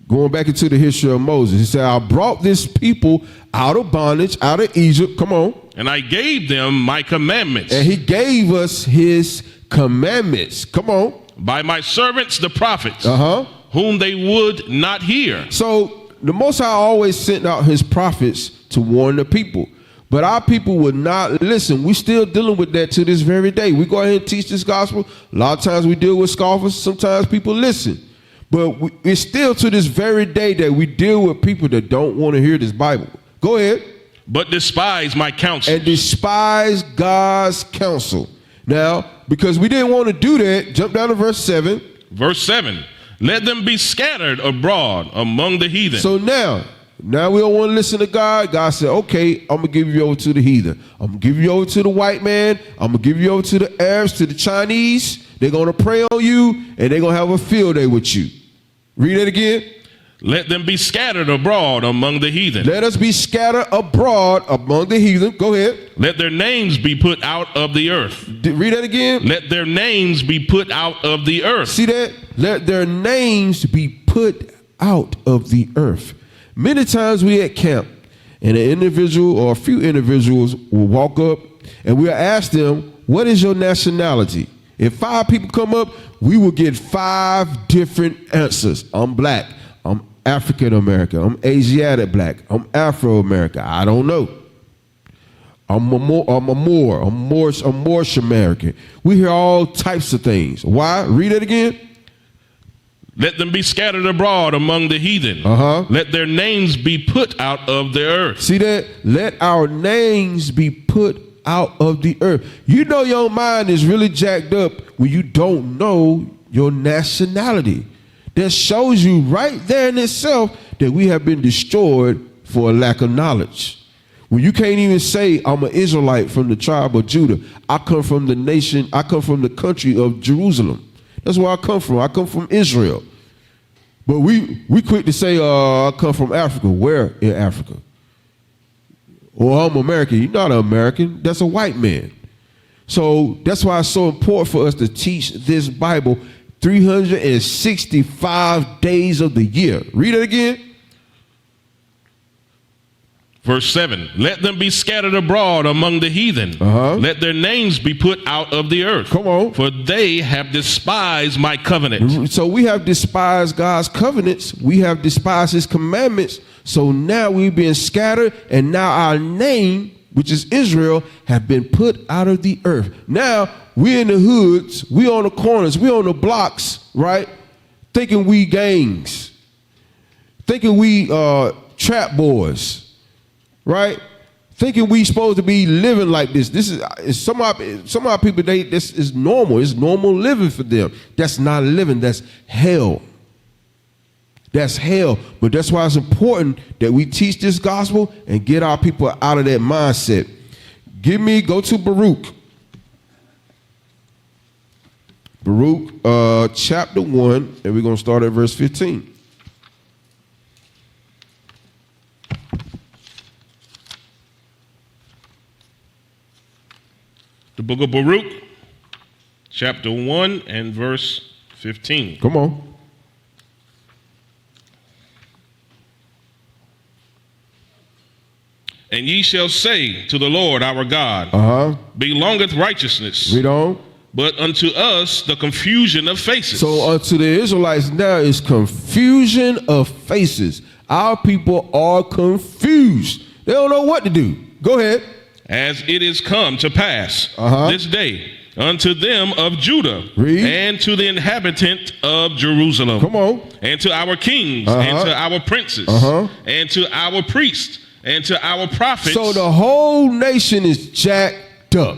Speaker 1: Going back into the history of Moses. He said, I brought this people out of bondage, out of Egypt. Come on.
Speaker 2: And I gave them my commandments.
Speaker 1: And he gave us his commandments. Come on.
Speaker 2: By my servants, the prophets,
Speaker 1: Uh-huh.
Speaker 2: whom they would not hear.
Speaker 1: So the Most High always sent out his prophets to warn the people. But our people would not listen. We still dealing with that to this very day. We go ahead and teach this gospel. A lot of times we deal with scoffers. Sometimes people listen. But it's still to this very day that we deal with people that don't want to hear this Bible. Go ahead.
Speaker 2: But despise my counsel.
Speaker 1: And despise God's counsel. Now, because we didn't want to do that, jump down to verse 7.
Speaker 2: Verse 7. Let them be scattered abroad among the heathen.
Speaker 1: So now we don't want to listen to God. God said, okay, I'm going to give you over to the heathen. I'm going to give you over to the white man. I'm going to give you over to the Arabs, to the Chinese. They're going to prey on you, and they're going to have a field day with you. Read it again.
Speaker 2: Let them be scattered abroad among the heathen.
Speaker 1: Let us be scattered abroad among the heathen. Go ahead.
Speaker 2: Let their names be put out of the earth.
Speaker 1: Read that again.
Speaker 2: Let their names be put out of the earth.
Speaker 1: See that? Let their names be put out of the earth. Many times we at camp, and an individual or a few individuals will walk up, and we'll ask them, what is your nationality? If 5 people come up, we will get 5 different answers. I'm black. I'm African American. I'm Asiatic black. I'm Afro American. I don't know. I'm Moorish American. We hear all types of things. Why? Read it again.
Speaker 2: Let them be scattered abroad among the heathen. Let their names be put out of the earth.
Speaker 1: See that? Let our names be put out of the earth. You know your mind is really jacked up when you don't know your nationality. That shows you right there in itself that we have been destroyed for a lack of knowledge. When you can't even say, I'm an Israelite from the tribe of Judah. I come from the nation, I come from the country of Jerusalem. That's where I come from. I come from Israel. But we quick to say, I come from Africa. Where in Africa? Or I'm American. You're not an American. That's a white man. So that's why it's so important for us to teach this Bible 365 days of the year. Read it again.
Speaker 2: Verse 7, let them be scattered abroad among the heathen. Let their names be put out of the earth.
Speaker 1: Come on.
Speaker 2: For they have despised my covenant.
Speaker 1: So we have despised God's covenants. We have despised his commandments. So now we've been scattered, and now our name, which is Israel, have been put out of the earth. Now we in the hoods, we on the corners, we on the blocks, right? Thinking we gangs. Thinking we trap boys. Right? Thinking we supposed to be living like this. This is some of our people, this is normal. It's normal living for them. That's not living, that's hell. That's hell. But that's why it's important that we teach this gospel and get our people out of that mindset. Go to Baruch. Baruch chapter 1, and we're going to start at verse 15.
Speaker 2: The book of Baruch, chapter 1 and verse 15.
Speaker 1: Come on.
Speaker 2: And ye shall say to the Lord our God, belongeth righteousness.
Speaker 1: Read on.
Speaker 2: But unto us the confusion of faces.
Speaker 1: So unto the Israelites now is confusion of faces. Our people are confused. They don't know what to do. Go ahead.
Speaker 2: As it is come to pass this day unto them of Judah.
Speaker 1: Read.
Speaker 2: And to the inhabitant of Jerusalem.
Speaker 1: Come on.
Speaker 2: And to our kings and to our princes and to our priests and to our prophets.
Speaker 1: So the whole nation is jacked up.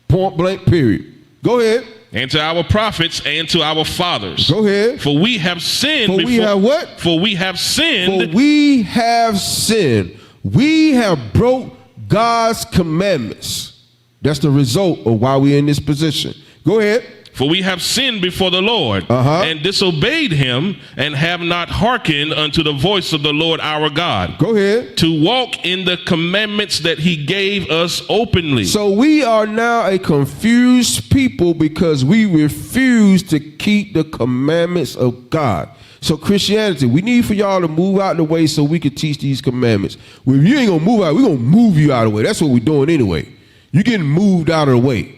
Speaker 1: Point blank period. Go ahead.
Speaker 2: And to our prophets and to our fathers.
Speaker 1: Go ahead.
Speaker 2: For we have sinned.
Speaker 1: We have what?
Speaker 2: For we have sinned.
Speaker 1: For we have sinned. We have broke God's commandments. That's the result of why we're in this position. Go ahead.
Speaker 2: For we have sinned before the Lord, and disobeyed him, and have not hearkened unto the voice of the Lord our God.
Speaker 1: Go ahead.
Speaker 2: To walk in the commandments that he gave us openly.
Speaker 1: So we are now a confused people because we refuse to keep the commandments of God. So Christianity, we need for y'all to move out of the way so we can teach these commandments. Well, if you ain't gonna move out, we're gonna move you out of the way. That's what we're doing anyway. You're getting moved out of the way.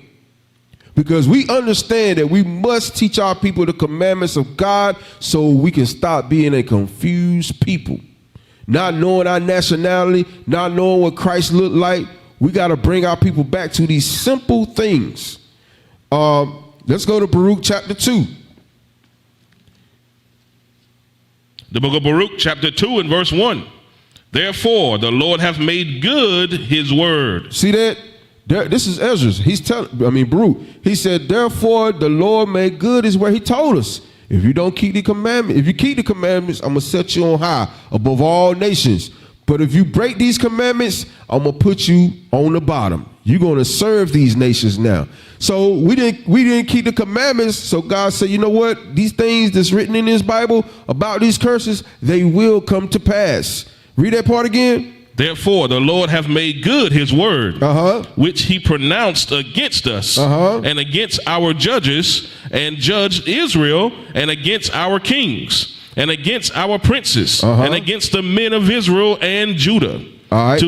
Speaker 1: Because we understand that we must teach our people the commandments of God so we can stop being a confused people. Not knowing our nationality, not knowing what Christ looked like. We got to bring our people back to these simple things. Let's go to Baruch chapter 2.
Speaker 2: The book of Baruch chapter 2 and verse 1. Therefore the Lord hath made good his word.
Speaker 1: See that? This is Ezra. Baruch. He said, therefore the Lord made good his word. He told us, if you don't keep the commandments, if you keep the commandments, I'm going to set you on high above all nations. But if you break these commandments, I'm going to put you on the bottom. You're going to serve these nations now. So we didn't keep the commandments. So God said, you know what? These things that's written in this Bible about these curses, they will come to pass. Read that part again.
Speaker 2: Therefore the Lord hath made good his word, which he pronounced against us, and against our judges, and judged Israel, and against our kings, and against our princes, and against the men of Israel and Judah.
Speaker 1: All right.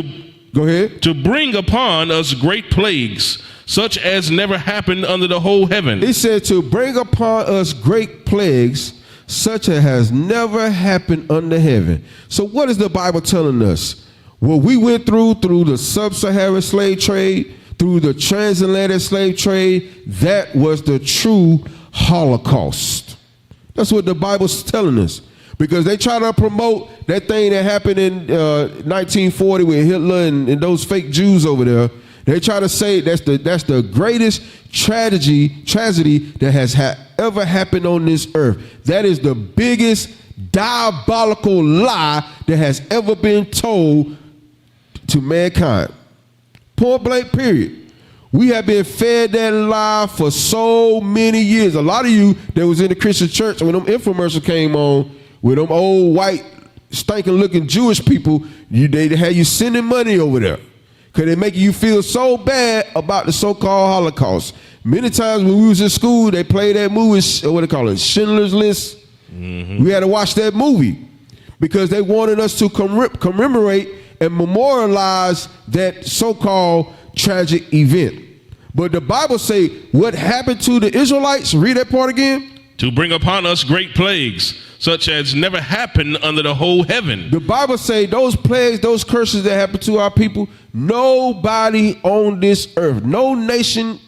Speaker 1: Go ahead.
Speaker 2: To bring upon us great plagues, such as never happened under the whole heaven.
Speaker 1: He said to bring upon us great plagues, such as has never happened under heaven. So what is the Bible telling us? What we went through the sub-Saharan slave trade, through the transatlantic slave trade, that was the true Holocaust. That's what the Bible's telling us. Because they try to promote that thing that happened in 1940 with Hitler and those fake Jews over there. They try to say that's the greatest tragedy that has ever happened on this earth. That is the biggest diabolical lie that has ever been told to mankind. Point blank, period. We have been fed that lie for so many years. A lot of you that was in the Christian church when them infomercials came on with them old white stinking looking Jewish people, they had you sending money over there because they making you feel so bad about the so-called Holocaust. Many times when we was in school, they played that movie, what they call it, Schindler's List. We had to watch that movie because they wanted us to commemorate and memorialize that so-called tragic event. But the Bible say what happened to the Israelites, read that part again.
Speaker 2: To bring upon us great plagues, such as never happened under the whole heaven.
Speaker 1: The Bible say those plagues, those curses that happened to our people, nobody on this earth, no nation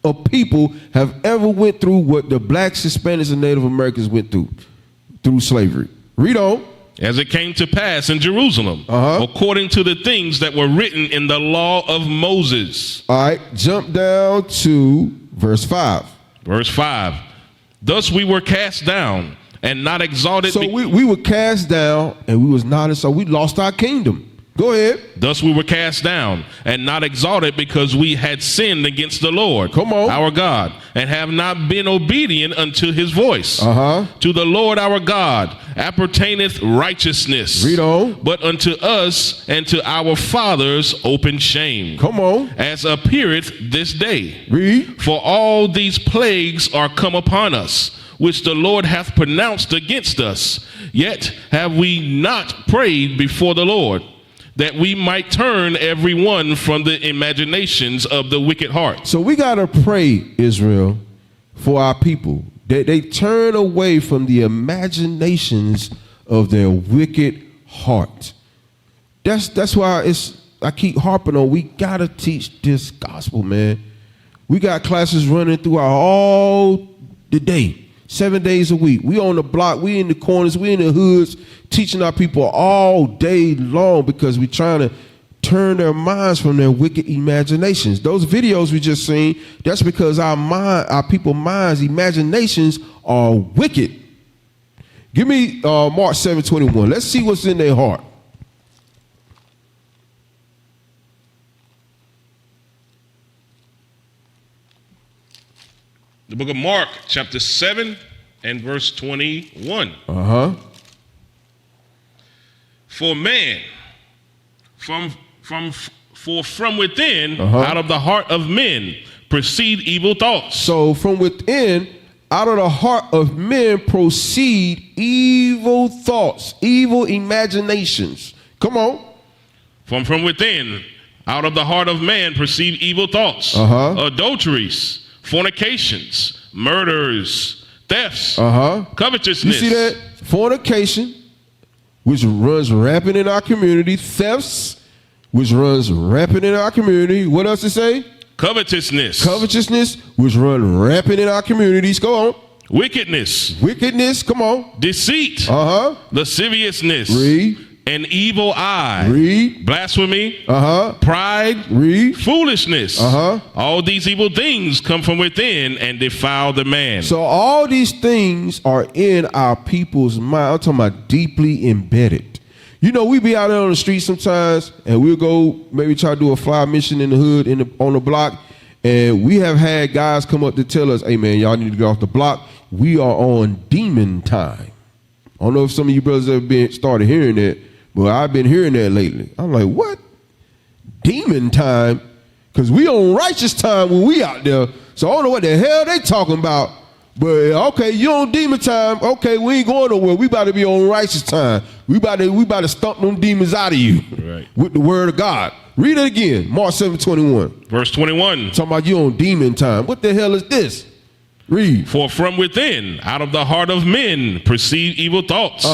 Speaker 1: of people have ever went through what the blacks, Hispanics, and Native Americans went through slavery. Read on.
Speaker 2: As it came to pass in Jerusalem, according to the things that were written in the law of Moses.
Speaker 1: All right, jump down to verse 5.
Speaker 2: Verse 5. Thus we were cast down and not exalted.
Speaker 1: So we were cast down and we was not, so we lost our kingdom. Go ahead.
Speaker 2: Thus we were cast down and not exalted because we had sinned against the Lord,
Speaker 1: come on,
Speaker 2: our God, and have not been obedient unto his voice. To the Lord our God appertaineth righteousness.
Speaker 1: Read on.
Speaker 2: But unto us and to our fathers open shame.
Speaker 1: Come on.
Speaker 2: As appeareth this day.
Speaker 1: Read.
Speaker 2: For all these plagues are come upon us, which the Lord hath pronounced against us. Yet have we not prayed before the Lord, that we might turn every one from the imaginations of the wicked heart.
Speaker 1: So we got to pray, Israel, for our people, that they turn away from the imaginations of their wicked heart. That's why I keep harping on, we got to teach this gospel, man. We got classes running throughout all the day. 7 days a week. We on the block, we in the corners, we in the hoods, teaching our people all day long because we trying to turn their minds from their wicked imaginations. Those videos we just seen, that's because our people's minds, imaginations are wicked. Give me Mark 7:21. Let's see what's in their heart.
Speaker 2: The book of Mark, chapter 7 and verse 21. For man, from within, out of the heart of men, proceed evil thoughts.
Speaker 1: So from within, out of the heart of men, proceed evil thoughts, evil imaginations. Come on.
Speaker 2: From within, out of the heart of man, proceed evil thoughts, adulteries, fornications, murders, thefts, covetousness.
Speaker 1: You see that? Fornication, which runs rampant in our community. Thefts, which runs rampant in our community. What else to say?
Speaker 2: Covetousness.
Speaker 1: Covetousness, which run rampant in our communities. Go on.
Speaker 2: Wickedness.
Speaker 1: Wickedness, come on.
Speaker 2: Deceit. Lasciviousness.
Speaker 1: Read.
Speaker 2: An evil eye.
Speaker 1: Read.
Speaker 2: Blasphemy. Pride.
Speaker 1: Read.
Speaker 2: Foolishness. All these evil things come from within and defile the man.
Speaker 1: So all these things are in our people's mind. I'm talking about deeply embedded. You know, we be out there on the street sometimes, and we'll go maybe try to do a fly mission in the hood on the block, and we have had guys come up to tell us, hey man, y'all need to get off the block. We are on demon time. I don't know if some of you brothers have started hearing that, but I've been hearing that lately. I'm like, what? Demon time? Because we on righteous time when we out there. So I don't know what the hell they talking about. But okay, you on demon time. Okay, we ain't going nowhere. We about to be on righteous time. We about to stomp them demons out of you with the word of God. Read it again. Mark 7:21.
Speaker 2: Verse 21.
Speaker 1: Talking about you on demon time. What the hell is this? Read.
Speaker 2: For from within, out of the heart of men, proceed evil thoughts,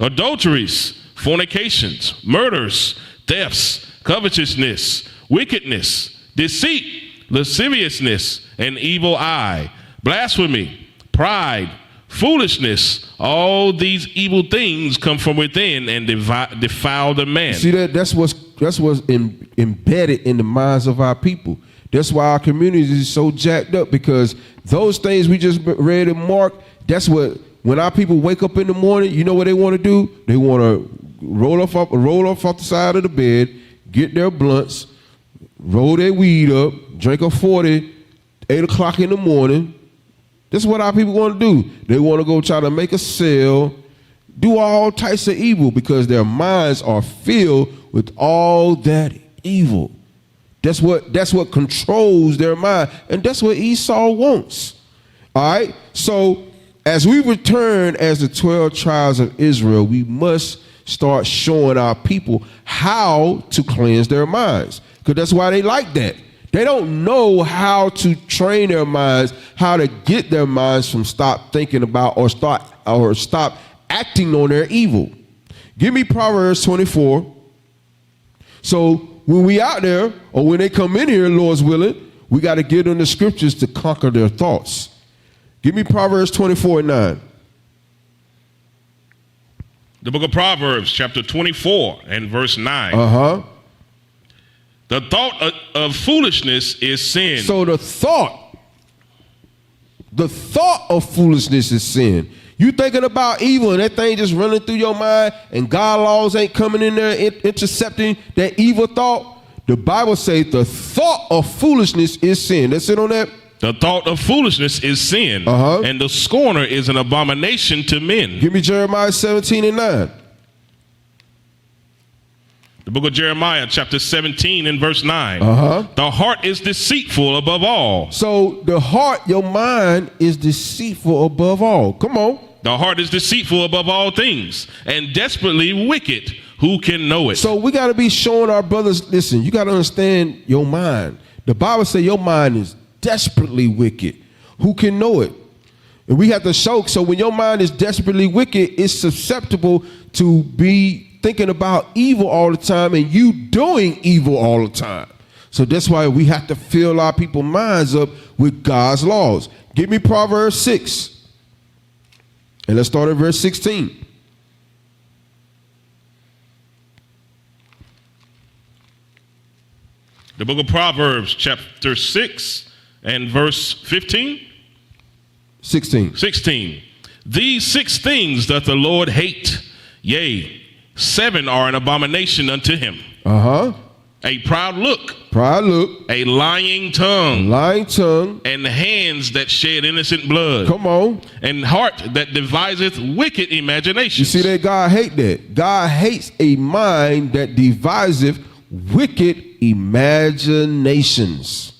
Speaker 2: adulteries, fornications, murders, thefts, covetousness, wickedness, deceit, lasciviousness, an evil eye, blasphemy, pride, foolishness. All these evil things come from within and defile the man.
Speaker 1: See that? That's what's embedded in the minds of our people. That's why our community is so jacked up, because those things we just read in Mark, that's what, when our people wake up in the morning, you know what they want to do? They want to roll off the side of the bed, get their blunts, roll their weed up, drink a 40, 8 o'clock in the morning. This is what our people want to do. They want to go try to make a sale, do all types of evil, because their minds are filled with all that evil. That's what controls their mind, and that's what Esau wants. All right? So as we return as the 12 tribes of Israel, we must start showing our people how to cleanse their minds, because that's why they like that. They don't know how to train their minds, how to get their minds from stop thinking about or stop acting on their evil. Give me Proverbs 24. So when we out there, or when they come in here, Lord's willing, we got to give them the scriptures to conquer their thoughts. Give me Proverbs 24:9.
Speaker 2: The book of Proverbs, chapter 24 and verse 9. The thought of foolishness is sin.
Speaker 1: So the thought of foolishness is sin. You thinking about evil and that thing just running through your mind, and God laws ain't coming in there intercepting that evil thought. The Bible says the thought of foolishness is sin. That's it on that.
Speaker 2: The thought of foolishness is sin, and the scorner is an abomination to men.
Speaker 1: Give me Jeremiah 17:9.
Speaker 2: The book of Jeremiah, chapter 17 and verse 9. The heart is deceitful above all.
Speaker 1: So the heart, your mind, is deceitful above all. Come on.
Speaker 2: The heart is deceitful above all things and desperately wicked. Who can know it?
Speaker 1: So we got to be showing our brothers, listen, you got to understand your mind. The Bible says your mind is desperately wicked. Who can know it? And we have to show. So when your mind is desperately wicked, it's susceptible to be thinking about evil all the time and you doing evil all the time. So that's why we have to fill our people's minds up with God's laws. Give me Proverbs 6. And let's start at verse 16.
Speaker 2: The book of Proverbs, chapter 6 and verse 15.
Speaker 1: 16.
Speaker 2: 16. These 6 things doth the Lord hate, yea, 7 are an abomination unto him. A proud look.
Speaker 1: Pride look.
Speaker 2: A lying tongue.
Speaker 1: Lying tongue.
Speaker 2: And hands that shed innocent blood.
Speaker 1: Come on.
Speaker 2: And heart that deviseth wicked imaginations.
Speaker 1: You see that? God hate that. God hates a mind that deviseth wicked imaginations.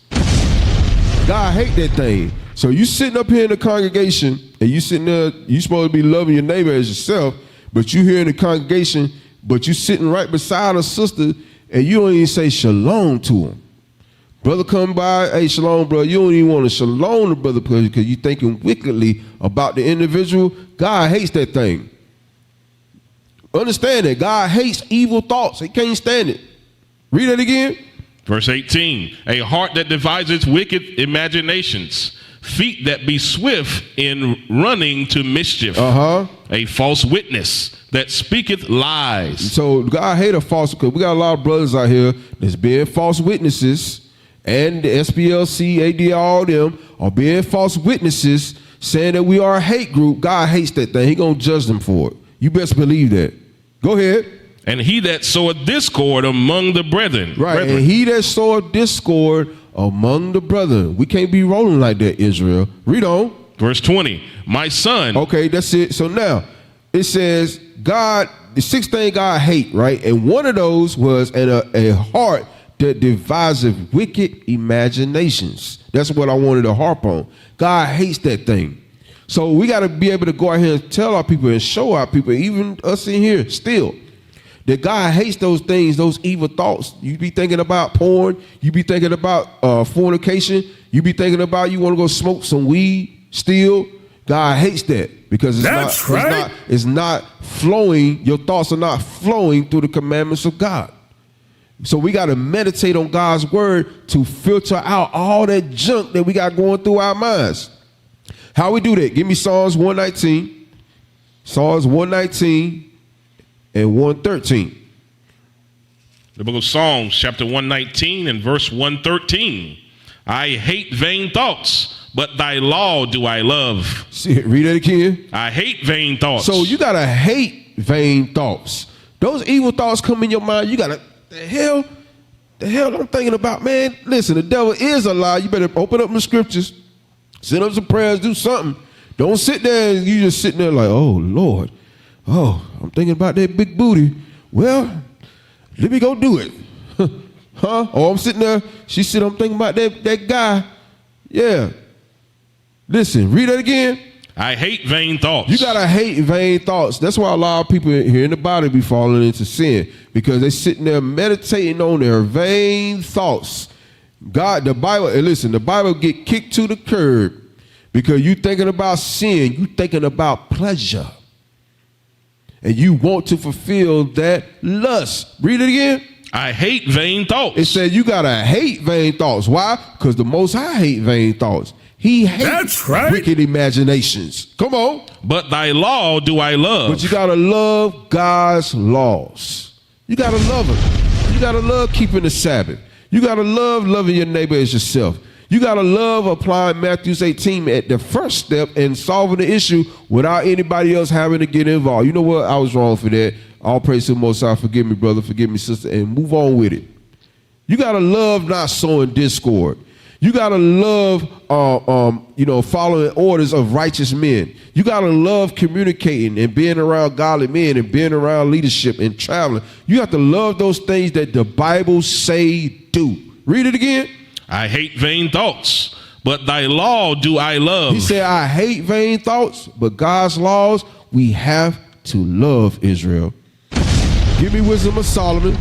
Speaker 1: God hate that thing. So you sitting up here in the congregation and you sitting there, you supposed to be loving your neighbor as yourself, but you here in the congregation, but you sitting right beside a sister and you don't even say shalom to him. Brother come by, hey, shalom, bro. You don't even want to shalom the brother because you thinking wickedly about the individual. God hates that thing. Understand that. God hates evil thoughts. He can't stand it. Read it again.
Speaker 2: Verse 18. A heart that deviseth wicked imaginations. Feet that be swift in running to mischief. A false witness that speaketh lies.
Speaker 1: So God hate a false, because we got a lot of brothers out here that's being false witnesses, and the SPLC, AD, all them are being false witnesses, saying that we are a hate group. God hates that thing. He gonna judge them for it. You best believe that. Go ahead.
Speaker 2: And he that soweth discord among the brethren.
Speaker 1: Right, and he that soweth discord among the brethren. We can't be rolling like that, Israel. Read on.
Speaker 2: Verse 20. My son.
Speaker 1: Okay, that's it. So now it says God, the sixth thing God hate, right? And one of those was a heart that deviseth wicked imaginations. That's what I wanted to harp on. God hates that thing. So we got to be able to go out here and tell our people and show our people, even us in here still, that God hates those things, those evil thoughts. You be thinking about porn. You be thinking about fornication. You be thinking about you want to go smoke some weed still. God hates that because it's not flowing. Your thoughts are not flowing through the commandments of God. So we got to meditate on God's word to filter out all that junk that we got going through our minds. How we do that? Give me Psalms 119. Psalms 119 and 113.
Speaker 2: The book of Psalms, chapter 119 and verse 113. I hate vain thoughts, but thy law do I love.
Speaker 1: See, read it again.
Speaker 2: I hate vain thoughts.
Speaker 1: So you got to hate vain thoughts. Those evil thoughts come in your mind. You got to, the hell I'm thinking about, man. Listen, the devil is a lie. You better open up the scriptures, send up some prayers, do something. Don't sit there and you just sitting there like, oh, Lord. Oh, I'm thinking about that big booty. Well, let me go do it. Huh? Oh, I'm sitting there. I'm thinking about that guy. Yeah. Listen, read that again.
Speaker 2: I hate vain thoughts.
Speaker 1: You gotta hate vain thoughts. That's why a lot of people here in the body be falling into sin, because they sitting there meditating on their vain thoughts. God, the Bible, and listen, the Bible get kicked to the curb because you thinking about sin, you thinking about pleasure. And you want to fulfill that lust. Read it again.
Speaker 2: I hate vain thoughts.
Speaker 1: It said you gotta hate vain thoughts. Why? Because the Most High hate vain thoughts. He hates wicked imaginations. Come on.
Speaker 2: But thy law do I love.
Speaker 1: But you gotta love God's laws. You gotta love them. You gotta love keeping the Sabbath. You gotta love loving your neighbor as yourself. You gotta love applying Matthew 18 at the first step and solving the issue without anybody else having to get involved. You know what? I was wrong for that. All praise to the Most High. Forgive me, brother. Forgive me, sister. And move on with it. You gotta love not sowing discord. You gotta love, following orders of righteous men. You gotta love communicating and being around godly men and being around leadership and traveling. You have to love those things that the Bible say do. Read it again.
Speaker 2: I hate vain thoughts, but thy law do I love.
Speaker 1: He said, I hate vain thoughts, but God's laws we have to love, Israel. Give me wisdom of Solomon.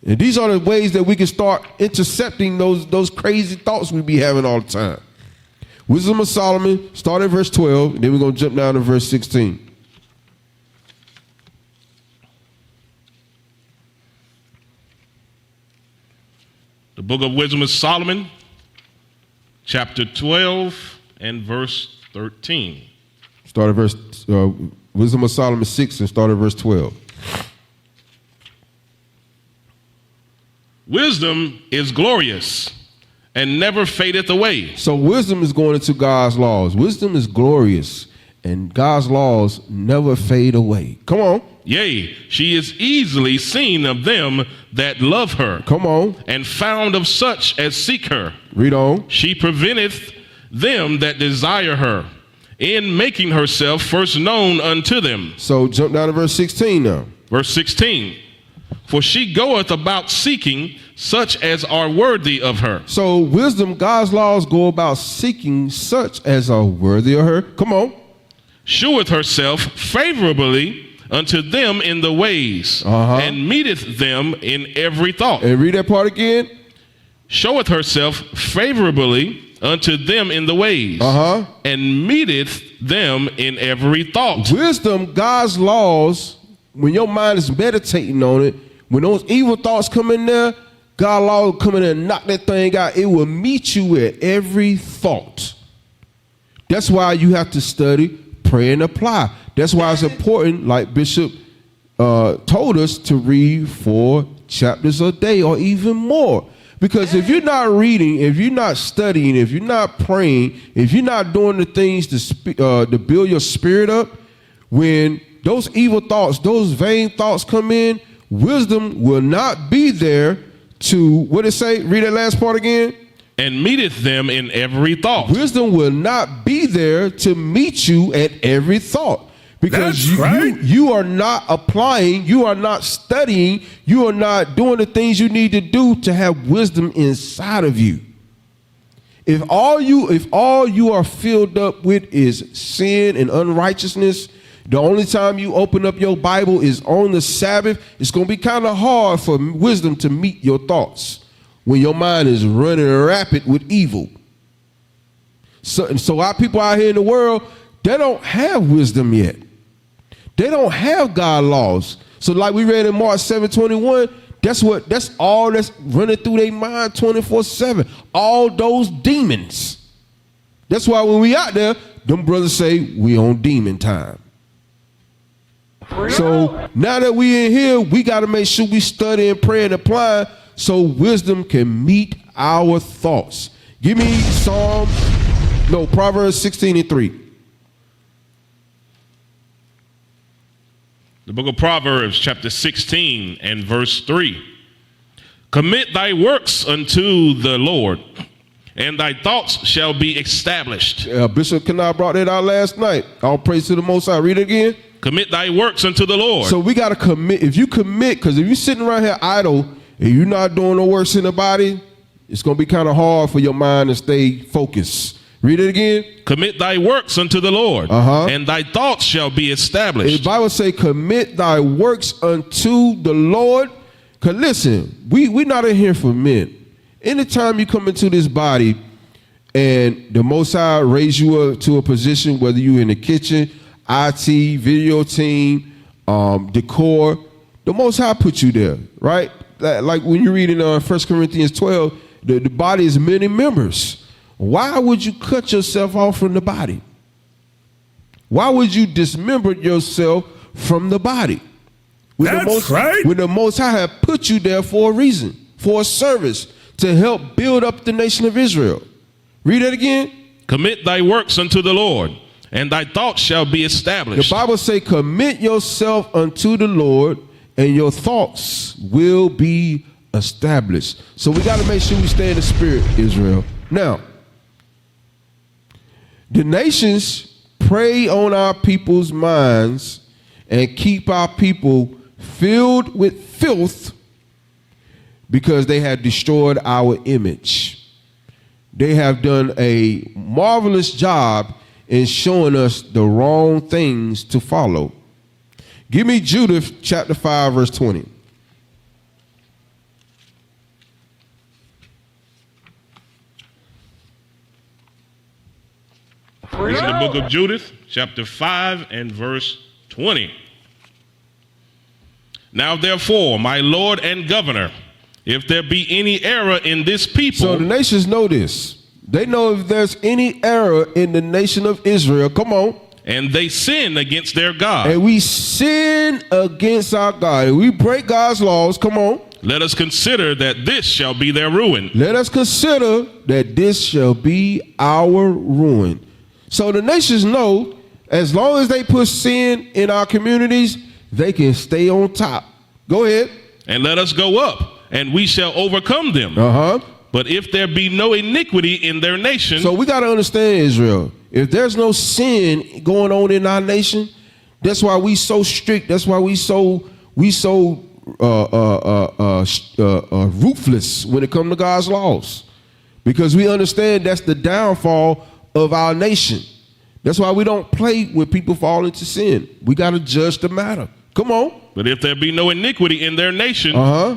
Speaker 1: And these are the ways that we can start intercepting those crazy thoughts we be having all the time. Wisdom of Solomon, start at verse 12, and then we're going to jump down to verse 16.
Speaker 2: The book of Wisdom of Solomon, chapter 12 and verse 13.
Speaker 1: Start at verse, Wisdom of Solomon 6 and start at verse 12.
Speaker 2: Wisdom is glorious and never fadeth away.
Speaker 1: So wisdom is going into God's laws. Wisdom is glorious and God's laws never fade away. Come on.
Speaker 2: Yea, she is easily seen of them that love her.
Speaker 1: Come on.
Speaker 2: And found of such as seek her.
Speaker 1: Read on.
Speaker 2: She preventeth them that desire her, in making herself first known unto them.
Speaker 1: So jump down to verse 16 now.
Speaker 2: Verse 16. For she goeth about seeking such as are worthy of her.
Speaker 1: So wisdom, God's laws go about seeking such as are worthy of her. Come on.
Speaker 2: Sheweth herself favorably unto them in the ways, and meeteth them in every thought.
Speaker 1: And read that part again.
Speaker 2: Showeth herself favorably unto them in the ways, and meeteth them in every thought.
Speaker 1: Wisdom, God's laws, when your mind is meditating on it, when those evil thoughts come in there, God's law will come in there and knock that thing out. It will meet you at every thought. That's why you have to study, pray, and apply. That's why it's important, like Bishop told us, to read 4 chapters a day or even more. Because if you're not reading, if you're not studying, if you're not praying, if you're not doing the things to build your spirit up, when those evil thoughts, those vain thoughts come in, wisdom will not be there to, what it say? Read that last part again.
Speaker 2: And meeteth them in every thought.
Speaker 1: Wisdom will not be there to meet you at every thought. Because you are not applying, you are not studying, you are not doing the things you need to do to have wisdom inside of you. If all you are filled up with is sin and unrighteousness, the only time you open up your Bible is on the Sabbath, it's going to be kind of hard for wisdom to meet your thoughts when your mind is running rapid with evil. So our people out here in the world, they don't have wisdom yet. They don't have God laws. So like we read in Mark 7:21, that's all that's running through their mind 24/7. All those demons. That's why when we out there, them brothers say we on demon time. So now that we in here, we got to make sure we study and pray and apply so wisdom can meet our thoughts. Give me Proverbs 16:3.
Speaker 2: The book of Proverbs, chapter 16 and verse 3. Commit thy works unto the Lord, and thy thoughts shall be established.
Speaker 1: Bishop Kennard brought that out last night. All praise to the Most High. Read it again.
Speaker 2: Commit thy works unto the Lord.
Speaker 1: So we got to commit. If you commit, because if you're sitting around here idle and you're not doing no works in the body, it's going to be kind of hard for your mind to stay focused. Read it again.
Speaker 2: Commit thy works unto the Lord, and thy thoughts shall be established.
Speaker 1: The Bible say, commit thy works unto the Lord. Because listen, we're not in here for men. Anytime you come into this body and the Most High raise you up to a position, whether you're in the kitchen, IT, video team, decor, the Most High put you there, right? Like when you read in 1 Corinthians 12, the body is many members. Why would you cut yourself off from the body? Why would you dismember yourself from the body? When the Most High have put you there for a reason, for a service, to help build up the nation of Israel. Read that again.
Speaker 2: Commit thy works unto the Lord, and thy thoughts shall be established.
Speaker 1: The Bible say, commit yourself unto the Lord, and your thoughts will be established. So we got to make sure we stay in the spirit, Israel. Now, the nations prey on our people's minds and keep our people filled with filth because they have destroyed our image. They have done a marvelous job in showing us the wrong things to follow. Give me Judith chapter 5, verse 20.
Speaker 2: This is the book of Judith, chapter 5 and verse 20. Now therefore, my Lord and Governor, if there be any error in this people.
Speaker 1: So the nations know this. They know if there's any error in the nation of Israel. Come on.
Speaker 2: And they sin against their God.
Speaker 1: And we sin against our God. And we break God's laws. Come on.
Speaker 2: Let us consider that this shall be their ruin.
Speaker 1: Let us consider that this shall be our ruin. So the nations know, as long as they put sin in our communities, they can stay on top. Go ahead.
Speaker 2: And let us go up, and we shall overcome them.
Speaker 1: Uh-huh.
Speaker 2: But if there be no iniquity in their nation.
Speaker 1: So we got to understand, Israel, if there's no sin going on in our nation, that's why we so strict. That's why we so ruthless when it comes to God's laws, because we understand that's the downfall of our nation. That's why we don't play when people fall into sin. We got to judge the matter. Come on.
Speaker 2: But if there be no iniquity in their nation,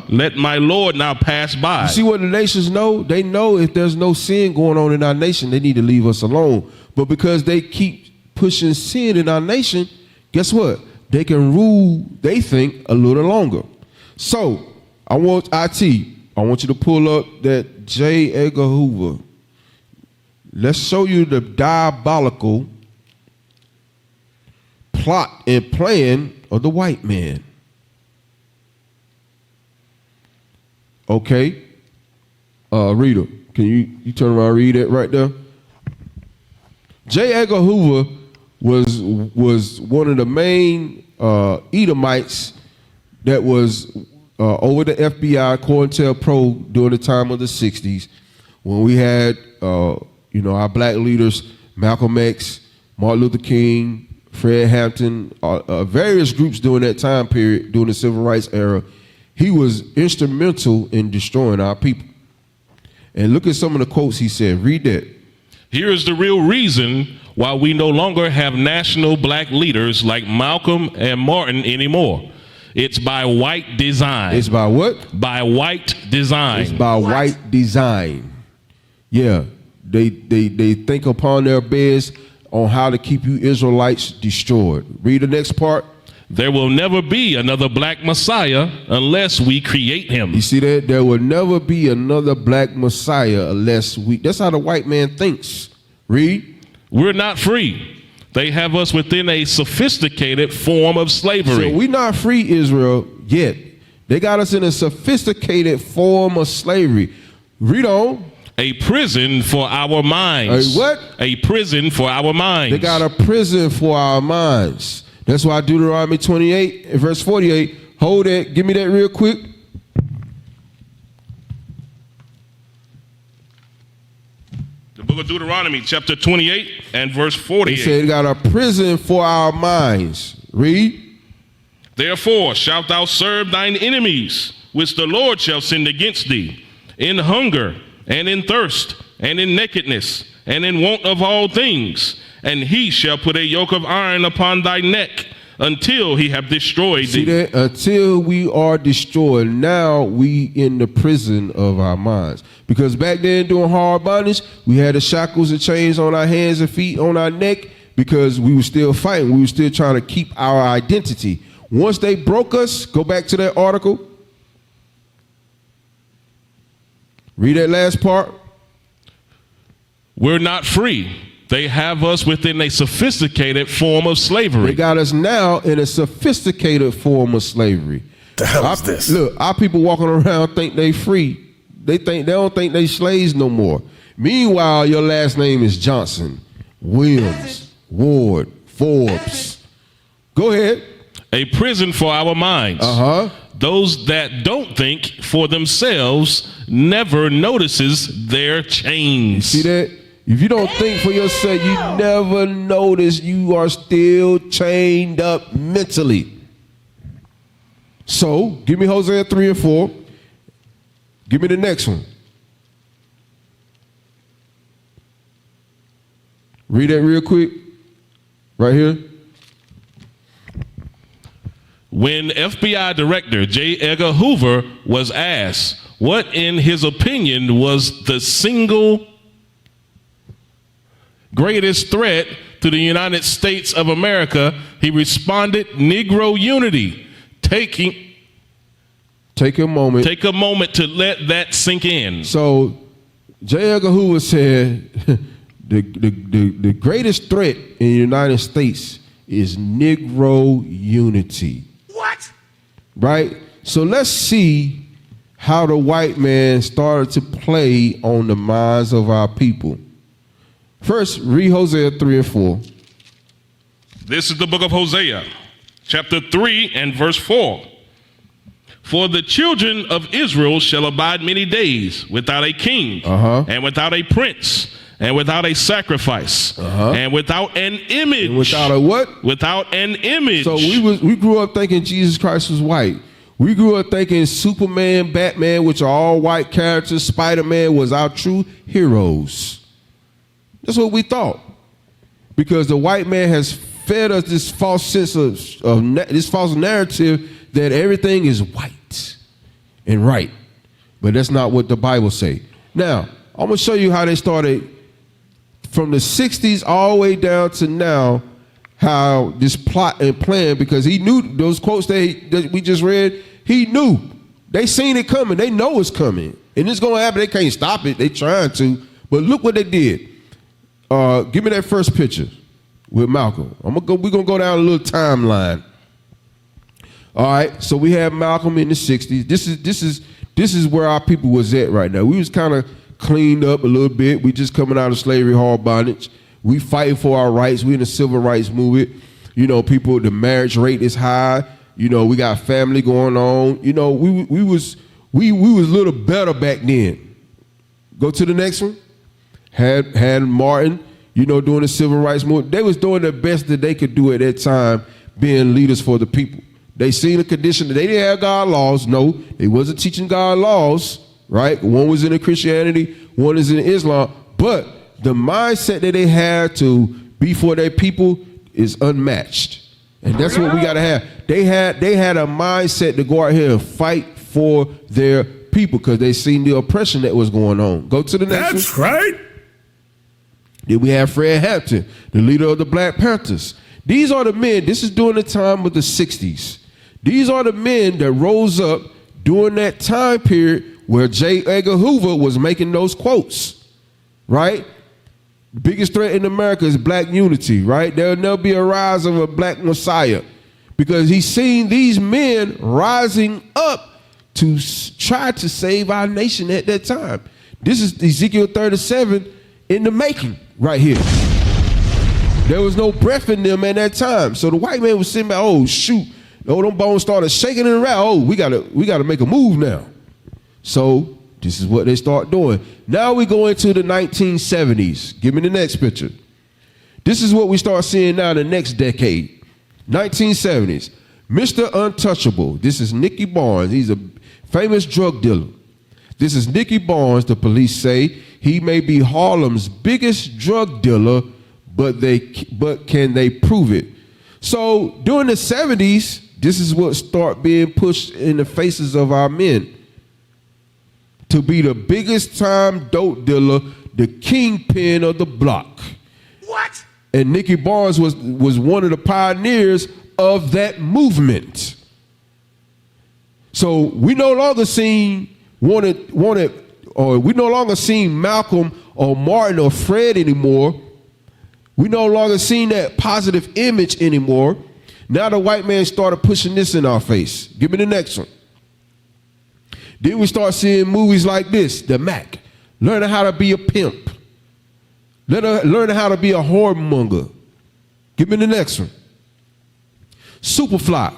Speaker 2: let my Lord now pass by.
Speaker 1: You see what the nations know? They know if there's no sin going on in our nation, they need to leave us alone. But because they keep pushing sin in our nation, guess what? They can rule, they think, a little longer. So I want you to pull up that J. Edgar Hoover. Let's show you the diabolical plot and plan of the white man. Okay. Rita, can you turn around and read it right there? J. Edgar Hoover was one of the main Edomites that was over the FBI, COINTELPRO during the time of the 60s, when we had our black leaders, Malcolm X, Martin Luther King, Fred Hampton, various groups during that time period, during the Civil Rights era. He was instrumental in destroying our people. And look at some of the quotes he said. Read that.
Speaker 2: Here is the real reason why we no longer have national black leaders like Malcolm and Martin anymore. It's by white design.
Speaker 1: It's by what?
Speaker 2: By white design.
Speaker 1: It's by white design. Yeah. They think upon their beds on how to keep you Israelites destroyed. Read the next part.
Speaker 2: There will never be another black Messiah unless we create him.
Speaker 1: You see that? There will never be another black Messiah unless we. That's how the white man thinks. Read.
Speaker 2: We're not free. They have us within a sophisticated form of slavery.
Speaker 1: So we're not free, Israel, yet. They got us in a sophisticated form of slavery. Read on.
Speaker 2: A prison for our minds.
Speaker 1: A what?
Speaker 2: A prison for our minds.
Speaker 1: They got a prison for our minds. That's why Deuteronomy 28 and verse 48. Hold that. Give me that real quick.
Speaker 2: The book of Deuteronomy, chapter 28 and verse 48.
Speaker 1: He said, got a prison for our minds. Read.
Speaker 2: Therefore shalt thou serve thine enemies, which the Lord shall send against thee, in hunger and in thirst and in nakedness and in want of all things. And he shall put a yoke of iron upon thy neck until he have destroyed thee.
Speaker 1: See that? Until we are destroyed. Now we in the prison of our minds. Because back then during hard bondage, we had the shackles and chains on our hands and feet, on our neck, because we were still fighting. We were still trying to keep our identity. Once they broke us, go back to that article. Read that last part.
Speaker 2: We're not free. They have us within a sophisticated form of slavery.
Speaker 1: They got us now in a sophisticated form of slavery.
Speaker 10: The hell is this?
Speaker 1: Look, our people walking around think they free. They don't think they slaves no more. Meanwhile, your last name is Johnson, Williams, Ward, Forbes. Go ahead.
Speaker 2: A prison for our minds. Those that don't think for themselves never notices their chains.
Speaker 1: You see that? If you don't think for yourself, you never notice you are still chained up mentally. So, give me Hosea 3 and 4. Give me the next one. Read that real quick. Right here.
Speaker 2: When FBI Director J. Edgar Hoover was asked what, in his opinion, was the single greatest threat to the United States of America, he responded, Negro unity. Take a moment to let that sink in.
Speaker 1: So, J. Edgar Hoover said the greatest threat in the United States is Negro unity.
Speaker 10: What?
Speaker 1: Right? So let's see how the white man started to play on the minds of our people. First, read Hosea 3 and 4.
Speaker 2: This is the book of Hosea, chapter 3 and verse 4. For the children of Israel shall abide many days without a king, and without a prince, and without a sacrifice, and without an image.
Speaker 1: And without a what?
Speaker 2: Without an image.
Speaker 1: So we grew up thinking Jesus Christ was white. We grew up thinking Superman, Batman, which are all white characters, Spider-Man was our true heroes. That's what we thought. Because the white man has fed us this false sense of this false narrative that everything is white and right. But that's not what the Bible say. Now, I'm going to show you how they started from the 60s all the way down to now, how this plot and plan, because he knew those quotes that we just read, he knew. They seen it coming. They know it's coming. And it's going to happen. They can't stop it. They trying to. But look what they did. Give me that first picture with Malcolm. We're going to go down a little timeline. All right, so we have Malcolm in the 60s. This is where our people was at right now. We was kind of cleaned up a little bit. We just coming out of slavery, hard bondage. We fighting for our rights. We in the civil rights movement. You know, people, the marriage rate is high. You know, we got family going on. You know, we was a little better back then. Go to the next one. Had Martin, you know, doing the civil rights movement. They was doing the best that they could do at that time, being leaders for the people. They seen the condition that they didn't have God laws. No, they wasn't teaching God laws, right? One was in the Christianity, one is in Islam. But the mindset that they had to be for their people is unmatched. And that's what we got to have. They had a mindset to go out here and fight for their people because they seen the oppression that was going on. Go to the next one.
Speaker 10: That's right.
Speaker 1: Then we have Fred Hampton, the leader of the Black Panthers. These are the men, this is during the time of the 60s. These are the men that rose up during that time period where J. Edgar Hoover was making those quotes, right? Biggest threat in America is black unity, right? There'll never be a rise of a black Messiah because he's seen these men rising up to try to save our nation at that time. This is Ezekiel 37 in the making right here. There was no breath in them at that time. So the white man was sitting back, oh, shoot. Oh, them bones started shaking and around. Oh, we gotta make a move now. So this is what they start doing. Now we go into the 1970s. Give me the next picture. This is what we start seeing now in the next decade. 1970s. Mr. Untouchable. This is Nicky Barnes. He's a famous drug dealer. This is Nicky Barnes. The police say he may be Harlem's biggest drug dealer, but can they prove it? So during the 70s, this is what start being pushed in the faces of our men. To be the biggest time dope dealer, the kingpin of the block.
Speaker 10: What?
Speaker 1: And Nicky Barnes was one of the pioneers of that movement. So we no longer seen we no longer seen Malcolm or Martin or Fred anymore. We no longer seen that positive image anymore. Now the white man started pushing this in our face. Give me the next one. Then we start seeing movies like this, The Mac. Learning how to be a pimp. Learning how to be a whoremonger. Give me the next one. Superfly.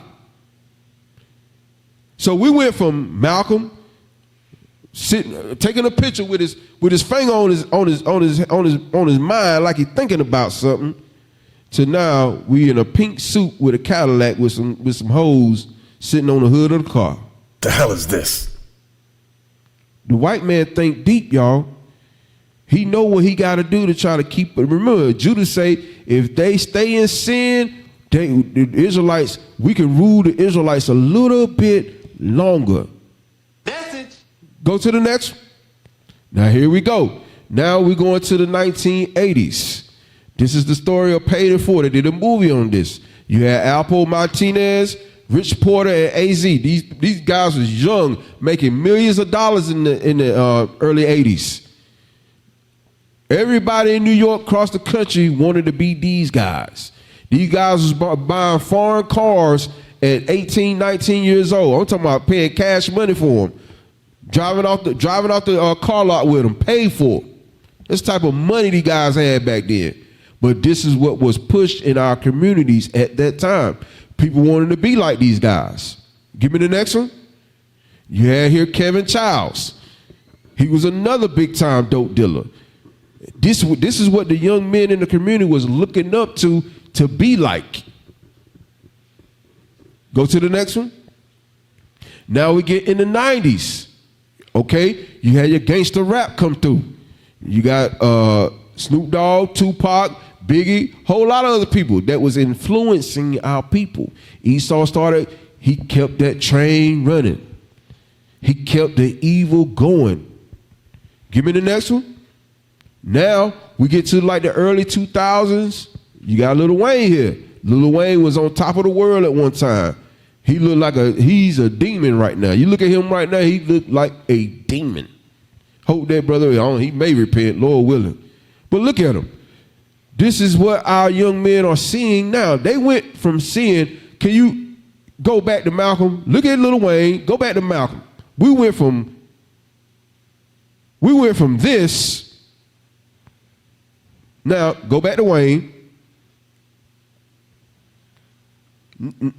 Speaker 1: So we went from Malcolm taking a picture with his finger on his mind like he's thinking about something, to now we in a pink suit with a Cadillac with some hoes sitting on the hood of the car.
Speaker 10: The hell is this?
Speaker 1: The white man think deep, y'all. He know what he got to do to try to keep it. Remember, Judah say, if they stay in sin, the Israelites, we can rule the Israelites a little bit longer.
Speaker 8: Message.
Speaker 1: Go to the next one. Now here we go. Now we're going to the 1980s. This is the story of Paid in Full. They did a movie on this. You had Alpo Martinez, Rich Porter, and AZ. These guys was young, making millions of dollars in the early 80s. Everybody in New York, across the country, wanted to be these guys. These guys was buying foreign cars at 18, 19 years old. I'm talking about paying cash money for them. Driving off the car lot with them, paid for. This type of money these guys had back then. But this is what was pushed in our communities at that time. People wanted to be like these guys. Give me the next one. You had here Kevin Childs. He was another big time dope dealer. This is what the young men in the community was looking up to be like. Go to the next one. Now we get in the 90s. Okay, you had your gangster rap come through. You got Snoop Dogg, Tupac, Biggie, whole lot of other people that was influencing our people. Esau started, he kept that train running. He kept the evil going. Give me the next one. Now we get to like the early 2000s. You got Lil Wayne here. Lil Wayne was on top of the world at one time. He looked like he's a demon right now. You look at him right now, he looked like a demon. Hope that brother, he may repent, Lord willing. But look at him. This is what our young men are seeing now. They went from seeing, can you go back to Malcolm? Look at Lil Wayne, go back to Malcolm. We went from this. Now, go back to Wayne.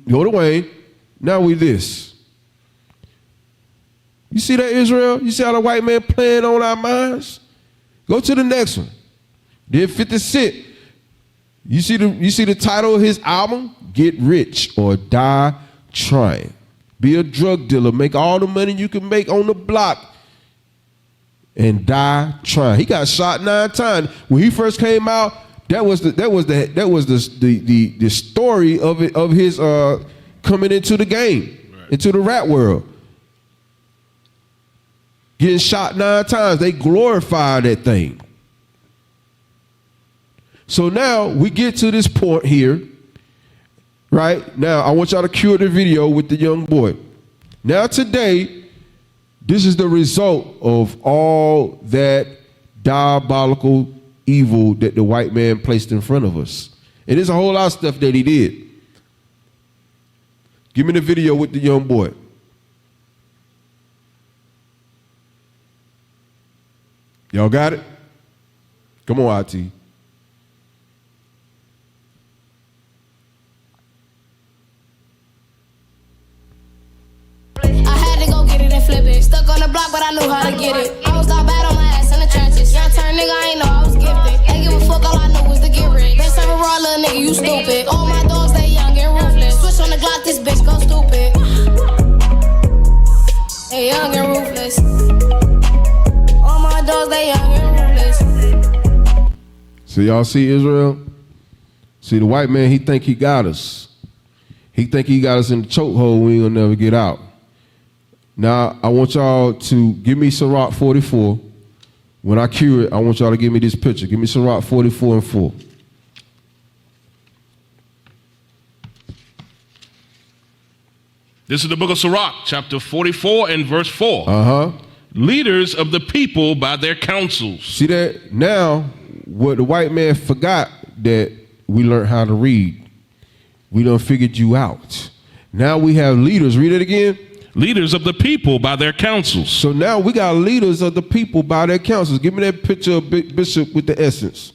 Speaker 1: Go to Wayne. Now we this. You see that, Israel? You see how the white man playing on our minds? Go to the next one. Then 50 Cent. You see the title of his album? Get Rich or Die Trying. Be a drug dealer. Make all the money you can make on the block. And die trying. He got shot 9 times. When he first came out, that was the story of his coming into the game, right, into the rap world. Getting shot 9 times. They glorified that thing. So now we get to this point here. Right? Now I want y'all to cue the video with the young boy. Now today, this is the result of all that diabolical evil that the white man placed in front of us. And there's a whole lot of stuff that he did. Give me the video with the young boy. Y'all got it? Come on, IT.
Speaker 4: Stuck on the block, but I knew how to get it. I was all bad on my ass in the trenches. Young turn nigga, I ain't know I was gifted. Ain't give a fuck, all I knew was to get rich. They serve a raw little nigga, you stupid. All my dogs, they young and ruthless. Switch on the Glock, this bitch go stupid. They young and ruthless. All my dogs, they young and ruthless.
Speaker 1: So y'all see Israel? See the white man, he think he got us. He think he got us in the chokehold, we ain't gonna never get out. Now, I want y'all to give me Sirach 44. When I cue it, I want y'all to give me this picture. Give me Sirach 44 and 4.
Speaker 2: This is the book of Sirach, chapter 44 and verse 4. Leaders of the people by their counsels.
Speaker 1: See that? Now, what the white man forgot that we learned how to read. We done figured you out. Now we have leaders. Read it again.
Speaker 2: Leaders of the people by their counsels.
Speaker 1: So now we got leaders of the people by their counsels. Give me that picture of Bishop with the essence.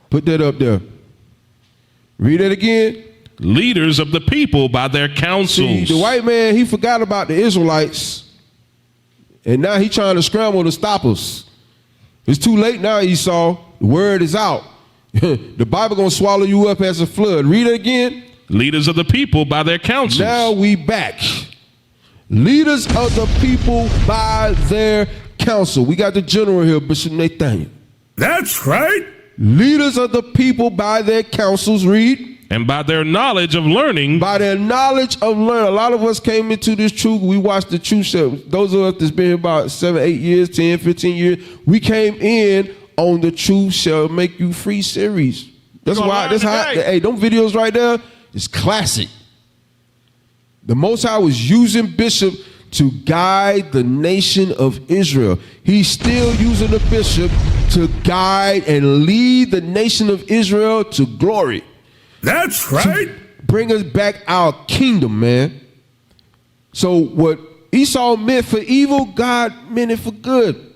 Speaker 1: Put that up there. Read it again.
Speaker 2: Leaders of the people by their counsels.
Speaker 1: See, the white man, he forgot about the Israelites. And now he trying to scramble to stop us. It's too late now, Esau. The word is out. The Bible gonna swallow you up as a flood. Read it again.
Speaker 2: Leaders of the people by their counsels.
Speaker 1: Now we back. Leaders of the people by their counsel. We got the general here, Bishop Nathaniel.
Speaker 10: That's right.
Speaker 1: Leaders of the people by their counsels, read.
Speaker 2: And by their knowledge of learning.
Speaker 1: By their knowledge of learning. A lot of us came into this truth. We watched the truth show. Those of us that's been here about 7, 8 years, 10, 15 years, we came in on the Truth Shall Make You Free series. That's why, that's how, hey, them videos right there is classic. The Most High was using Bishop to guide the nation of Israel. He's still using the bishop to guide and lead the nation of Israel to glory.
Speaker 10: That's right.
Speaker 1: To bring us back our kingdom, man. So what Esau meant for evil, God meant it for good.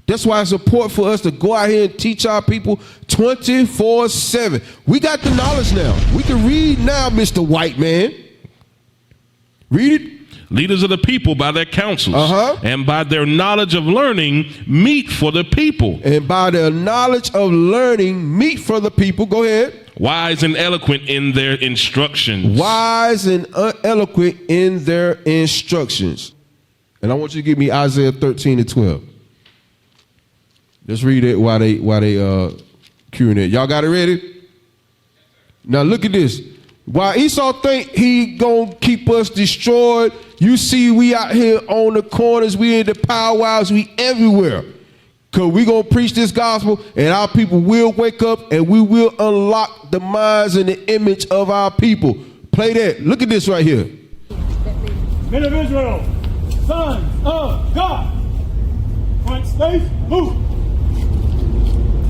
Speaker 1: That's why it's important for us to go out here and teach our people 24/7. We got the knowledge now. We can read now, Mr. White Man. Read it.
Speaker 2: Leaders of the people by their counsels and by their knowledge of learning meet for the people.
Speaker 1: And by their knowledge of learning meet for the people. Go ahead.
Speaker 2: Wise and eloquent in their instructions.
Speaker 1: Wise and eloquent in their instructions. And I want you to give me Isaiah 13:12. Let's read it while they queuing it. Y'all got it ready? Now look at this. While Esau think he gonna keep us destroyed, you see we out here on the corners, we in the powwows, we everywhere. Cause we gonna preach this gospel and our people will wake up and we will unlock the minds and the image of our people. Play that. Look at this right here.
Speaker 5: Men of Israel, sons of God. Front space, move.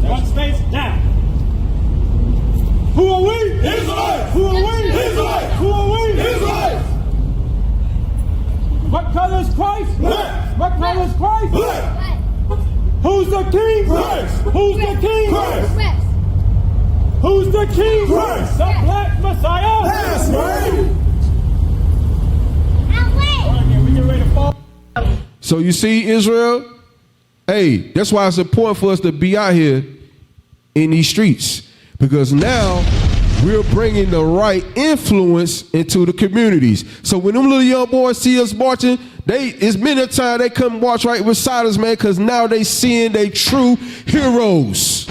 Speaker 5: Front space, down. Who are we? Israelites. Who are we? Israelites. Who are we? Israelites. What color is Christ? Black. What color is Christ? Black. Who's the king? Christ. Who's the king? Christ. Who's the king? Christ. The black Messiah. That's right. We get ready to fall.
Speaker 1: So you see, Israel, hey, that's why it's important for us to be out here in these streets. Because now we're bringing the right influence into the communities. So when them little young boys see us marching, it's many a time they come march right beside us, man, because now they seeing they true heroes.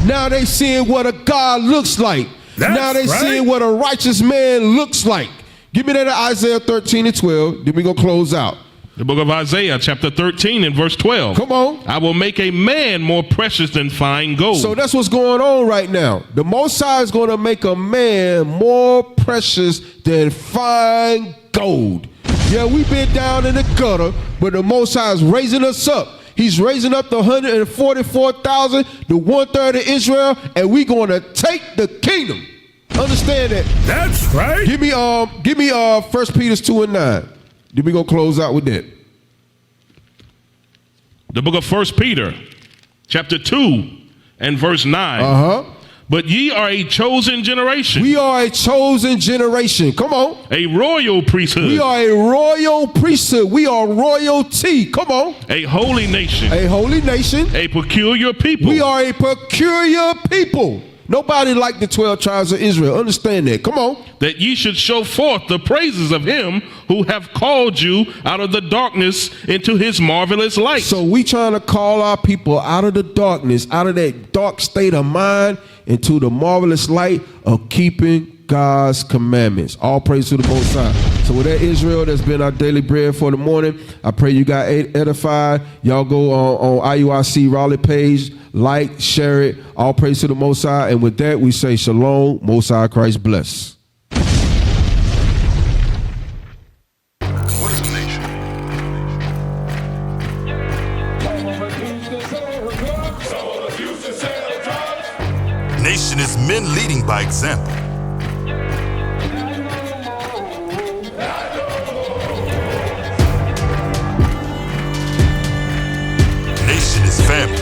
Speaker 1: Now they seeing what a God looks like.
Speaker 10: That's
Speaker 1: now they
Speaker 10: right.
Speaker 1: seeing what a righteous man looks like. Give me that Isaiah 13:12. Then we're going to close out.
Speaker 2: The book of Isaiah, chapter 13 and verse 12.
Speaker 1: Come on.
Speaker 2: I will make a man more precious than fine gold.
Speaker 1: So that's what's going on right now. The Most High is going to make a man more precious than fine gold. Yeah, we've been down in the gutter, but the Most High is raising us up. He's raising up the 144,000, the 1/3 of Israel, and we're going to take the kingdom. Understand that?
Speaker 10: That's right.
Speaker 1: Give me 1 Peter 2:9. Then we gonna close out with that.
Speaker 2: The book of 1 Peter, chapter 2 and verse 9. But ye are a chosen generation.
Speaker 1: We are a chosen generation. Come on.
Speaker 2: A royal priesthood.
Speaker 1: We are a royal priesthood. We are royalty. Come on.
Speaker 2: A holy nation.
Speaker 1: A holy nation.
Speaker 2: A peculiar people.
Speaker 1: We are a peculiar people. Nobody like the 12 tribes of Israel. Understand that. Come on.
Speaker 2: That ye should show forth the praises of him who have called you out of the darkness into his marvelous light.
Speaker 1: So we trying to call our people out of the darkness, out of that dark state of mind, into the marvelous light of keeping God's commandments. All praise to the Most High. So with that, Israel, that's been our daily bread for the morning. I pray you got edified. Y'all go on IUIC Raleigh page, like, share it. All praise to the Most High. And with that, we say shalom. Most High Christ bless.
Speaker 11: What is the nation? Nation is men leading by example. Nation is family.